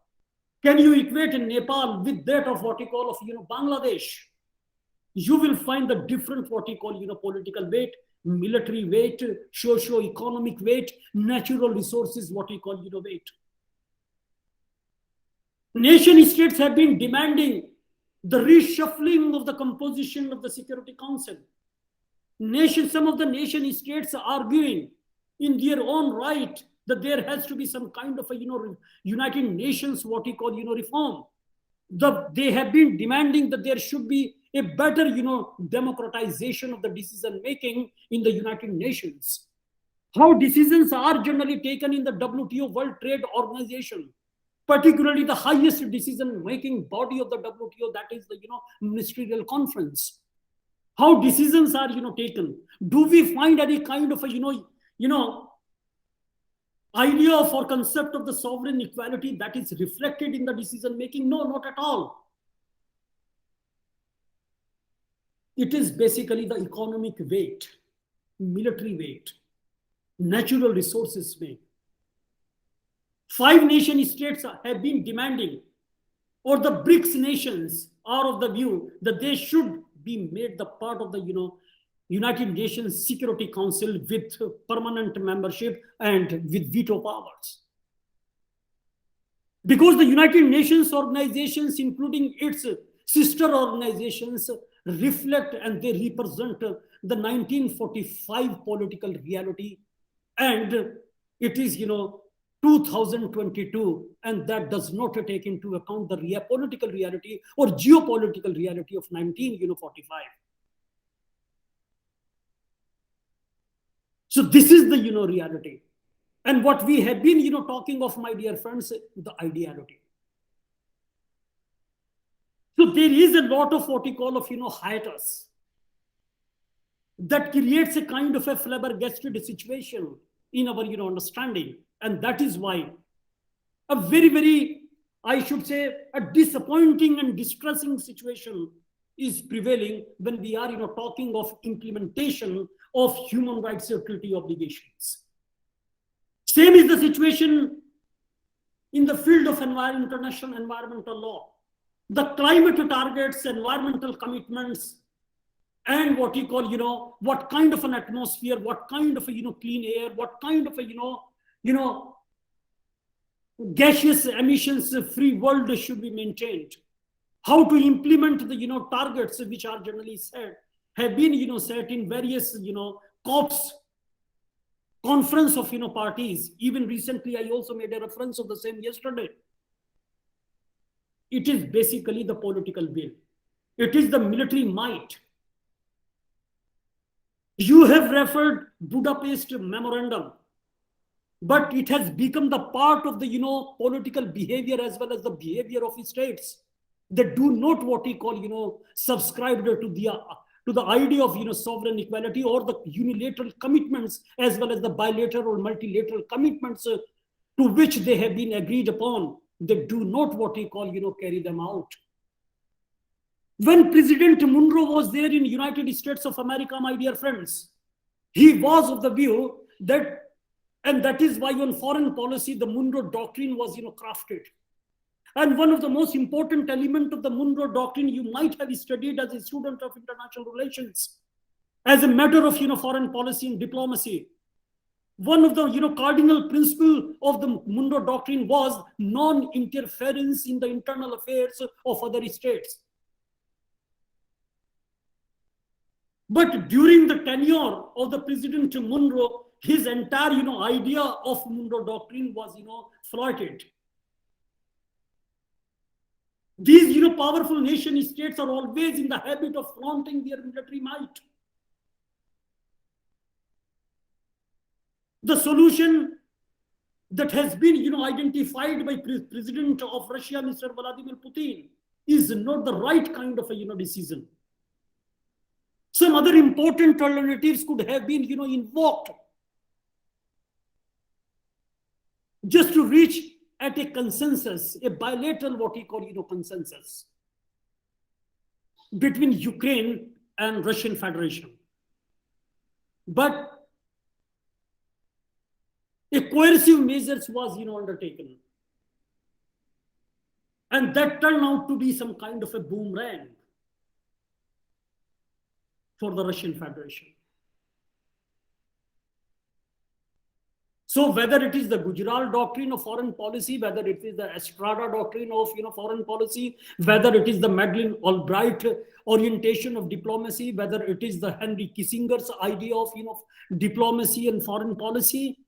Can you equate Nepal with that of Bangladesh? You will find the different political weight, military weight, socio-economic weight, natural resources weight. Nation states have been demanding the reshuffling of the composition of the Security Council. Some of the nation states are arguing in their own right that there has to be some kind of a United Nations reform. They have been demanding that there should be a better democratization of the decision making in the United Nations. How decisions are generally taken in the WTO, World Trade Organization, particularly the highest decision making body of the WTO, that is the ministerial conference. How decisions are taken. Do we find any kind of a idea or concept of the sovereign equality that is reflected in the decision making? No, not at all. It is basically the economic weight, military weight, natural resources may. 5 nation states have been demanding, or the BRICS nations are of the view that they should be made the part of the United Nations Security Council with permanent membership and with veto powers. Because the United Nations organizations, including its sister organizations, reflect and they represent the 1945 political reality, and it is 2022, and that does not take into account the political reality or geopolitical reality of 1945. So this is the reality. And what we have been talking of, my dear friends, the ideality. So there is a lot of what we call of hiatus that creates a kind of a flabbergasted situation in our understanding. And that is why a very, very, I should say, a disappointing and distressing situation is prevailing when we are talking of implementation of human rights treaty obligations. Same is the situation in the field of international environmental law. The climate targets, environmental commitments, and what you call, what kind of an atmosphere, what kind of a, clean air, what kind of a, gaseous emissions free world should be maintained. How to implement the, targets which are generally set, have been, set in various, COPs, conference of, parties. Even recently, I also made a reference of the same yesterday. It is basically the political will. It is the military might. You have referred Budapest Memorandum, but it has become the part of the, political behavior as well as the behavior of states that do not what we call, subscribe to the idea of, sovereign equality or the unilateral commitments as well as the bilateral or multilateral commitments to which they have been agreed upon. They do not what we call, carry them out. When President Monroe was there in United States of America, my dear friends, he was of the view that, and that is why on foreign policy, the Monroe Doctrine was, crafted. And one of the most important elements of the Monroe Doctrine you might have studied as a student of international relations, as a matter of, foreign policy and diplomacy. One of the, cardinal principles of the Monroe Doctrine was non-interference in the internal affairs of other states. But during the tenure of the President Monroe, his entire, idea of Monroe Doctrine was, thwarted. These, powerful nation states are always in the habit of flaunting their military might. The solution that has been, identified by President of Russia, Mr. Vladimir Putin, is not the right kind of a, decision. Some other important alternatives could have been, invoked just to reach at a consensus, a bilateral, what we call, consensus between Ukraine and Russian Federation. But a coercive measures was, undertaken. And that turned out to be some kind of a boomerang for the Russian Federation. So whether it is the Gujarat Doctrine of foreign policy, whether it is the Estrada Doctrine of foreign policy, whether it is the Madeleine Albright orientation of diplomacy, whether it is the Henry Kissinger's idea of diplomacy and foreign policy,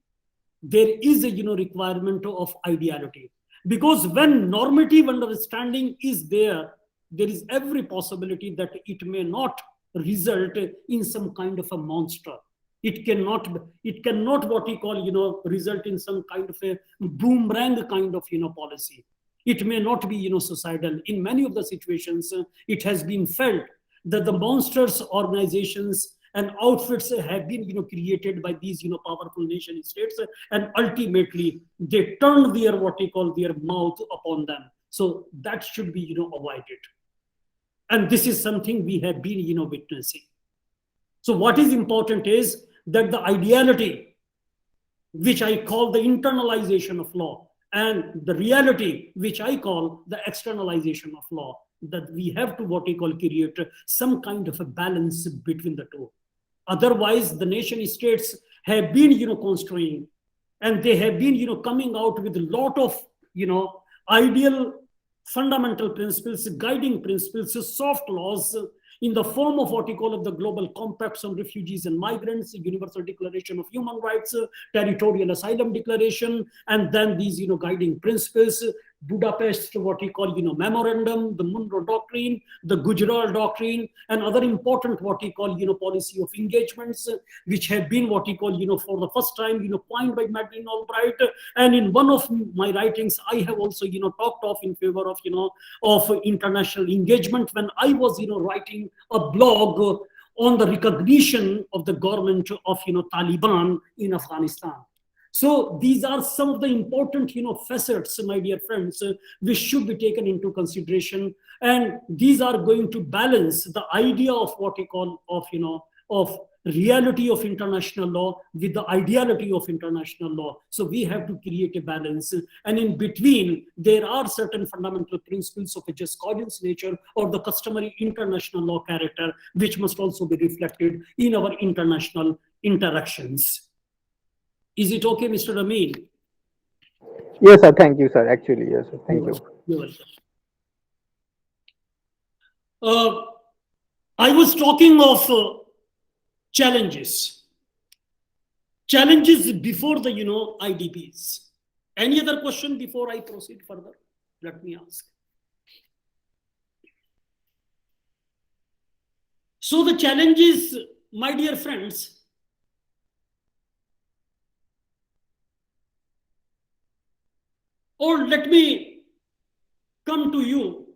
there is a requirement of ideality. Because when normative understanding is there, there is every possibility that it may not result in some kind of a monster. It cannot what we call, result in some kind of a boomerang kind of, policy. It may not be, suicidal. In many of the situations, it has been felt that the monsters organizations and outfits have been, created by these, powerful nation states, and ultimately they turn their, what we call, their mouth upon them. So that should be, avoided. And this is something we have been, witnessing. So what is important is that the ideality which I call the internalization of law, and the reality, which I call the externalization of law, that we have to what we call create some kind of a balance between the two. Otherwise, the nation states have been, constrained, and they have been, coming out with a lot of, ideal fundamental principles, guiding principles, soft laws in the form of what we call of the Global Compacts on Refugees and Migrants, Universal Declaration of Human Rights, Territorial Asylum Declaration, and then these, guiding principles, Budapest, what we call, memorandum, the Monroe Doctrine, the Gujarat Doctrine, and other important what we call, policy of engagements, which have been what we call, for the first time, coined by Madeleine Albright. And in one of my writings, I have also, talked of in favor of, of international engagement when I was, writing a blog on the recognition of the government of, Taliban in Afghanistan. So these are some of the important, facets, my dear friends, which should be taken into consideration. And these are going to balance the idea of what we call of reality of international law with the ideality of international law. So we have to create a balance. And in between, there are certain fundamental principles of a jurisprudence nature or the customary international law character, which must also be reflected in our international interactions. Is it okay, Mr. Amin? Yes, sir. Thank you, sir. Actually, yes, sir. Thank you. You're welcome. I was talking of challenges. Challenges before the, IDPs. Any other question before I proceed further? Let me ask. So the challenges, my dear friends, or let me come to you.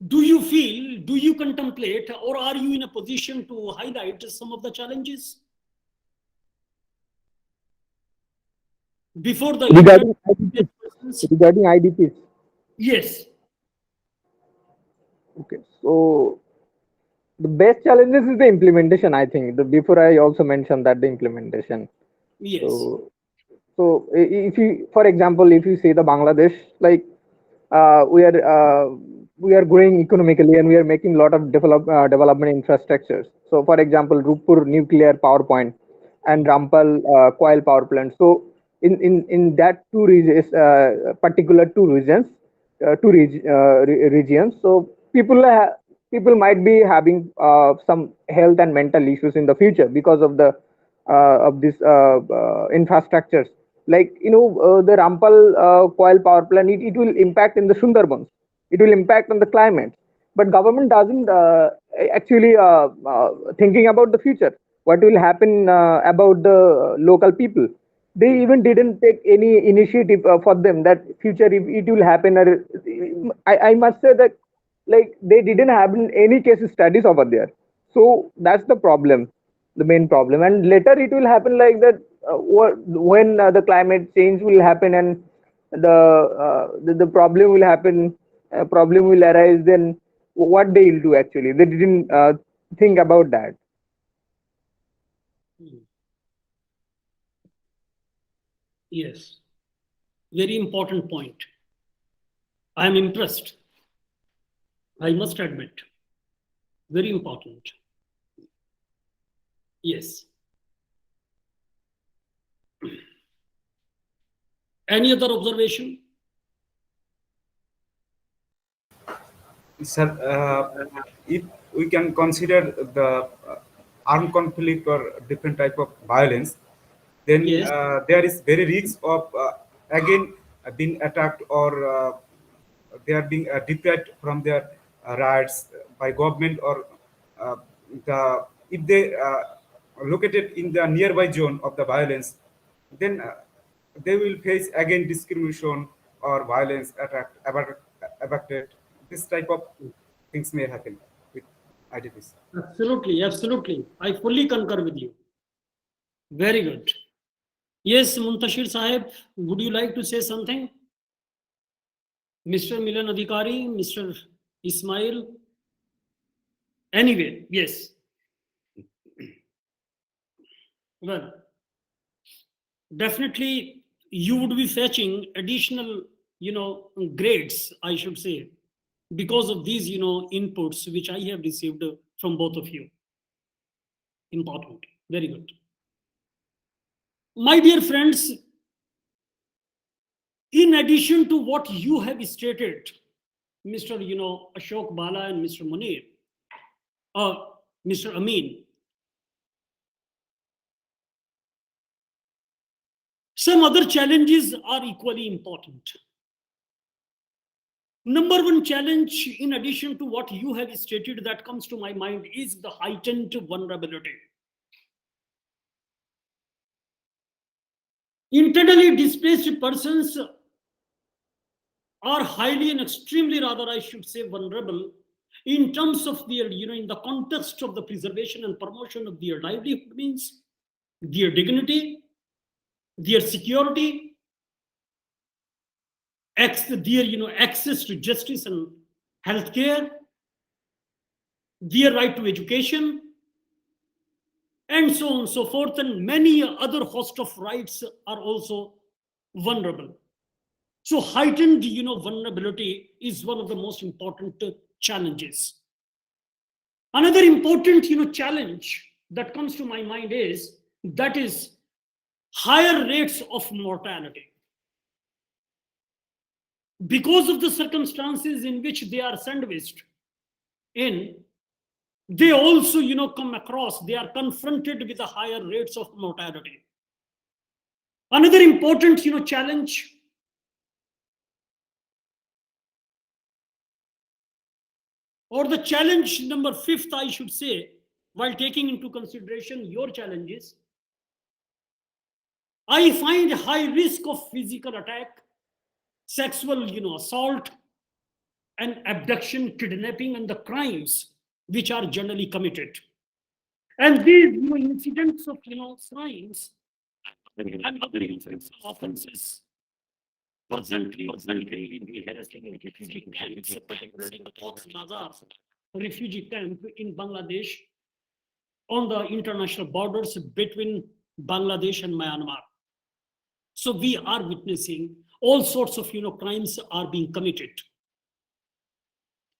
Do you feel, do you contemplate, or are you in a position to highlight some of the challenges? Before the regarding IDPs. Yes. Okay. So the best challenges is the implementation, I think. Before I also mentioned that the implementation. Yes. So if you, for example, if you say the Bangladesh, like we are growing economically and we are making a lot of development infrastructures. So for example, Rupur nuclear power point and Rampal coal power plant. So in that two regions, particular two regions, regions. So people might be having some health and mental issues in the future because of the of this infrastructures. Like the Rampal coal power plant, it will impact in the Sundarbans. It will impact on the climate. But government doesn't actually thinking about the future. What will happen about the local people? They even didn't take any initiative for them that future if it will happen. Or I must say that like they didn't have any case studies over there. So that's the problem, the main problem. And later it will happen like that when the climate change will happen and the problem will happen, problem will arise. Then what they will do actually? They didn't think about that. Yes. Very important point. I am impressed. I must admit. Very important. Yes. Any other observation? Sir, if we can consider the armed conflict or different type of violence, then Yes. there is very risk of again being attacked or they are being deprived from their rights by government or if they located in the nearby zone of the violence, then they will face again discrimination or violence, abducted. This type of things may happen with IDPs. Absolutely, absolutely. I fully concur with you. Very good. Yes, Muntashir Sahib, would you like to say something? Mr. Milan Adhikari, Mr. Ismail? Anyway, yes. Well, definitely you would be fetching additional, grades, I should say, because of these, inputs which I have received from both of you. Important. Very good. My dear friends, in addition to what you have stated, Mr. Ashok Bala and Mr. Munir, Mr. Amin, some other challenges are equally important. Number one challenge, in addition to what you have stated, that comes to my mind is the heightened vulnerability. Internally displaced persons are highly and extremely, rather, I should say, vulnerable in terms of their, in the context of the preservation and promotion of their livelihood means, their dignity, their security, their, access to justice and healthcare, their right to education, and so on and so forth, and many other host of rights are also vulnerable. So heightened, vulnerability is one of the most important challenges. Another important, challenge that comes to my mind is higher rates of mortality. Because of the circumstances in which they are sandwiched in, they also, they are confronted with the higher rates of mortality. Another important, challenge or the challenge number 5th, I should say, while taking into consideration your challenges, I find high risk of physical attack, sexual, assault, and abduction, kidnapping, and the crimes which are generally committed. And these incidents of, crimes and other offenses presently in the refugee camps, particularly the Cox's Bazar refugee camp in Bangladesh, on the international borders between Bangladesh and Myanmar. So we are witnessing all sorts of, crimes are being committed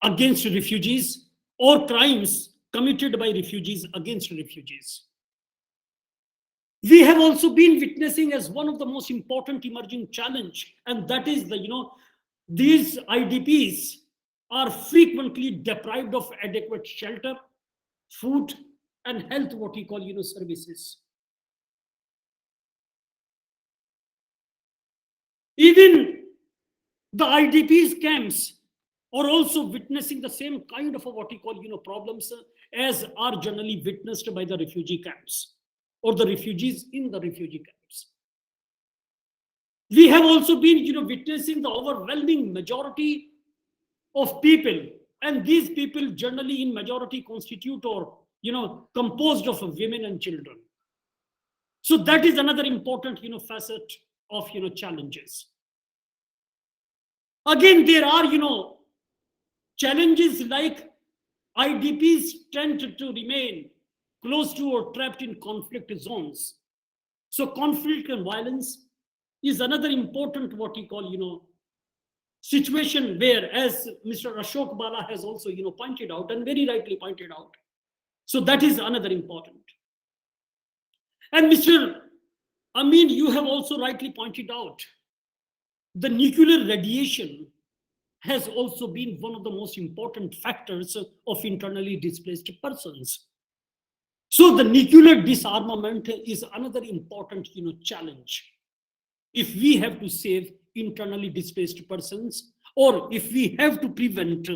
against refugees or crimes committed by refugees against refugees. We have also been witnessing as one of the most important emerging challenge, and that is these IDPs are frequently deprived of adequate shelter, food, and health, what we call, services. Even the IDPs camps are also witnessing the same kind of what we call, problems as are generally witnessed by the refugee camps or the refugees in the refugee camps. We have also been, witnessing the overwhelming majority of people, and these people generally in majority constitute or, composed of women and children. So that is another important, facet of, challenges. Again, there are, challenges like IDPs tend to remain close to or trapped in conflict zones. So conflict and violence is another important what we call, situation where, as Mr. Ashok Bala has also, pointed out and very rightly pointed out. So that is another important. And Mr. Amin, you have also rightly pointed out the nuclear radiation has also been one of the most important factors of internally displaced persons. So the nuclear disarmament is another important, challenge. If we have to save internally displaced persons, or if we have to prevent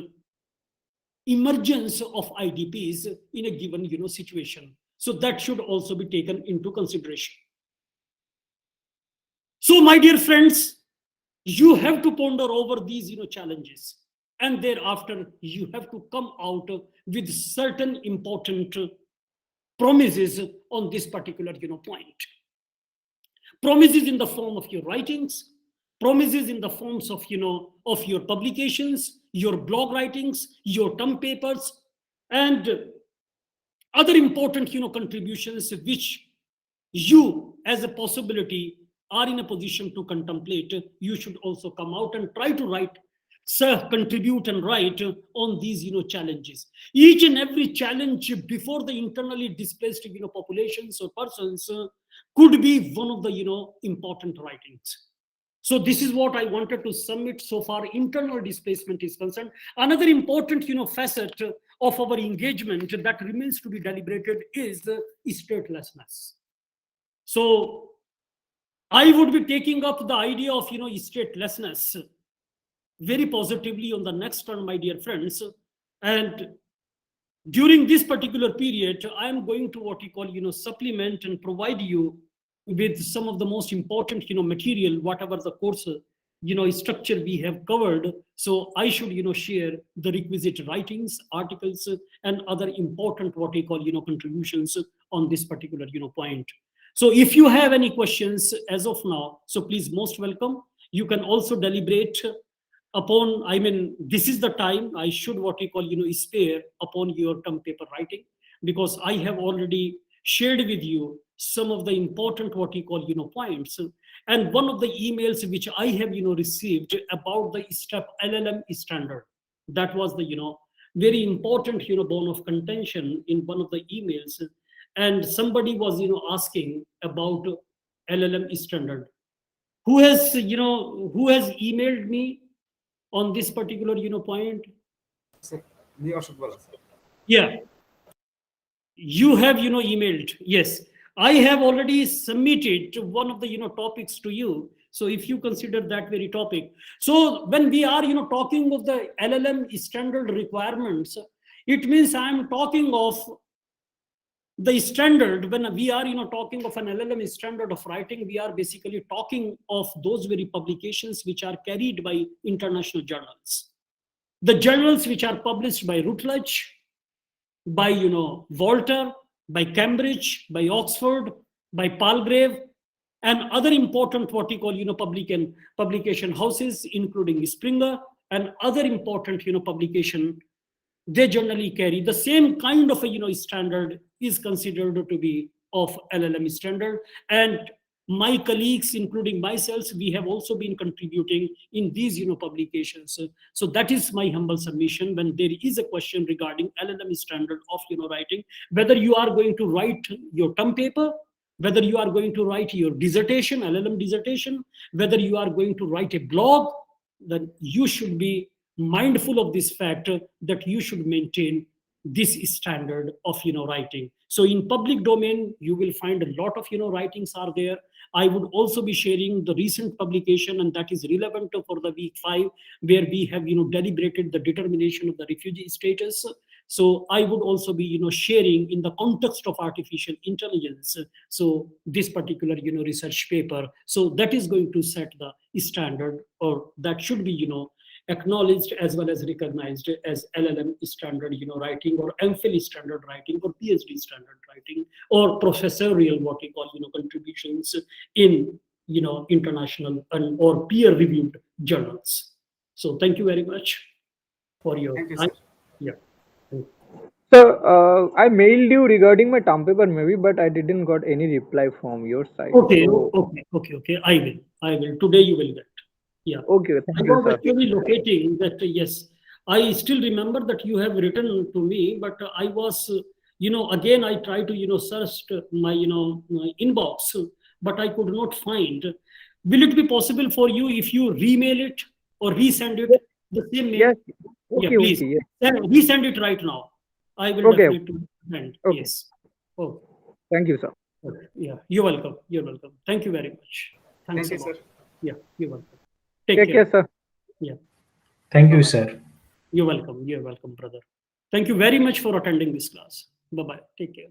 emergence of IDPs in a given, situation. So that should also be taken into consideration. So my dear friends, you have to ponder over these, challenges, and thereafter you have to come out with certain important promises on this particular, point. Promises in the form of your writings, promises in the forms of, of your publications, your blog writings, your term papers, and other important, contributions which you as a possibility are in a position to contemplate, you should also come out and try to write, sir, contribute and write on these, challenges. Each and every challenge before the internally displaced, populations or persons could be one of the, important writings. So this is what I wanted to submit so far internal displacement is concerned. Another important, facet of our engagement that remains to be deliberated is statelessness. So I would be taking up the idea of, statelessness very positively on the next turn, my dear friends. And during this particular period, I am going to what you call, supplement and provide you with some of the most important, material, whatever the course, structure we have covered. So I should, share the requisite writings, articles, and other important, what you call, contributions on this particular, point. So if you have any questions as of now, so please, most welcome. You can also deliberate upon, this is the time I should, what you call, spare upon your term paper writing, because I have already shared with you some of the important, what you call, points. And one of the emails which I have, received about the STEP LLM standard, that was the, very important, bone of contention in one of the emails. And somebody was, asking about LLM standard. Who has emailed me on this particular, point? Yeah. You have, emailed. Yes. I have already submitted one of the, topics to you. So if you consider that very topic. So when we are, talking of the LLM standard requirements, it means I'm talking of the standard. When we are, talking of an LLM standard of writing, we are basically talking of those very publications which are carried by international journals. The journals which are published by Routledge, by, Walter, by Cambridge, by Oxford, by Palgrave, and other important, what you call, publication houses, including Springer and other important, publication, they generally carry the same kind of a, standard is considered to be of LLM standard. And my colleagues, including myself, we have also been contributing in these, publications. So that is my humble submission. When there is a question regarding LLM standard of, writing, whether you are going to write your term paper, whether you are going to write your dissertation, LLM dissertation, whether you are going to write a blog, then you should be mindful of this fact that you should maintain this standard of, writing. So in public domain, you will find a lot of, writings are there. I would also be sharing the recent publication, and that is relevant for the week 5, where we have, deliberated the determination of the refugee status. So I would also be, sharing in the context of artificial intelligence. So this particular, research paper. So that is going to set the standard, or that should be, acknowledged as well as recognized as LLM standard, writing, or MPhil standard writing, or PhD standard writing, or professorial, what we call, contributions in, international and or peer-reviewed journals. So thank you very much for your time. Yeah. So I mailed you regarding my term paper maybe, but I didn't got any reply from your side. Okay, so... okay. I will. Today you will get. Yeah. Okay, thank you, I was sir. actually locating that, yes, I still remember that you have written to me, but I was, again, I tried to, search my, my inbox, but I could not find. Will it be possible for you if you remail it or resend it the same mail? Yes. Okay, yeah, please. Okay, yes. Resend it right now. I will definitely send. Okay. Yes. Oh. Thank you, sir. Okay. Yeah, you're welcome. You're welcome. Thank you very much. Thanks Thank you, sir. Yeah, you're welcome. Take care, sir. Yeah. Thank you, sir. You're welcome. You're welcome, brother. Thank you very much for attending this class. Bye-bye. Take care.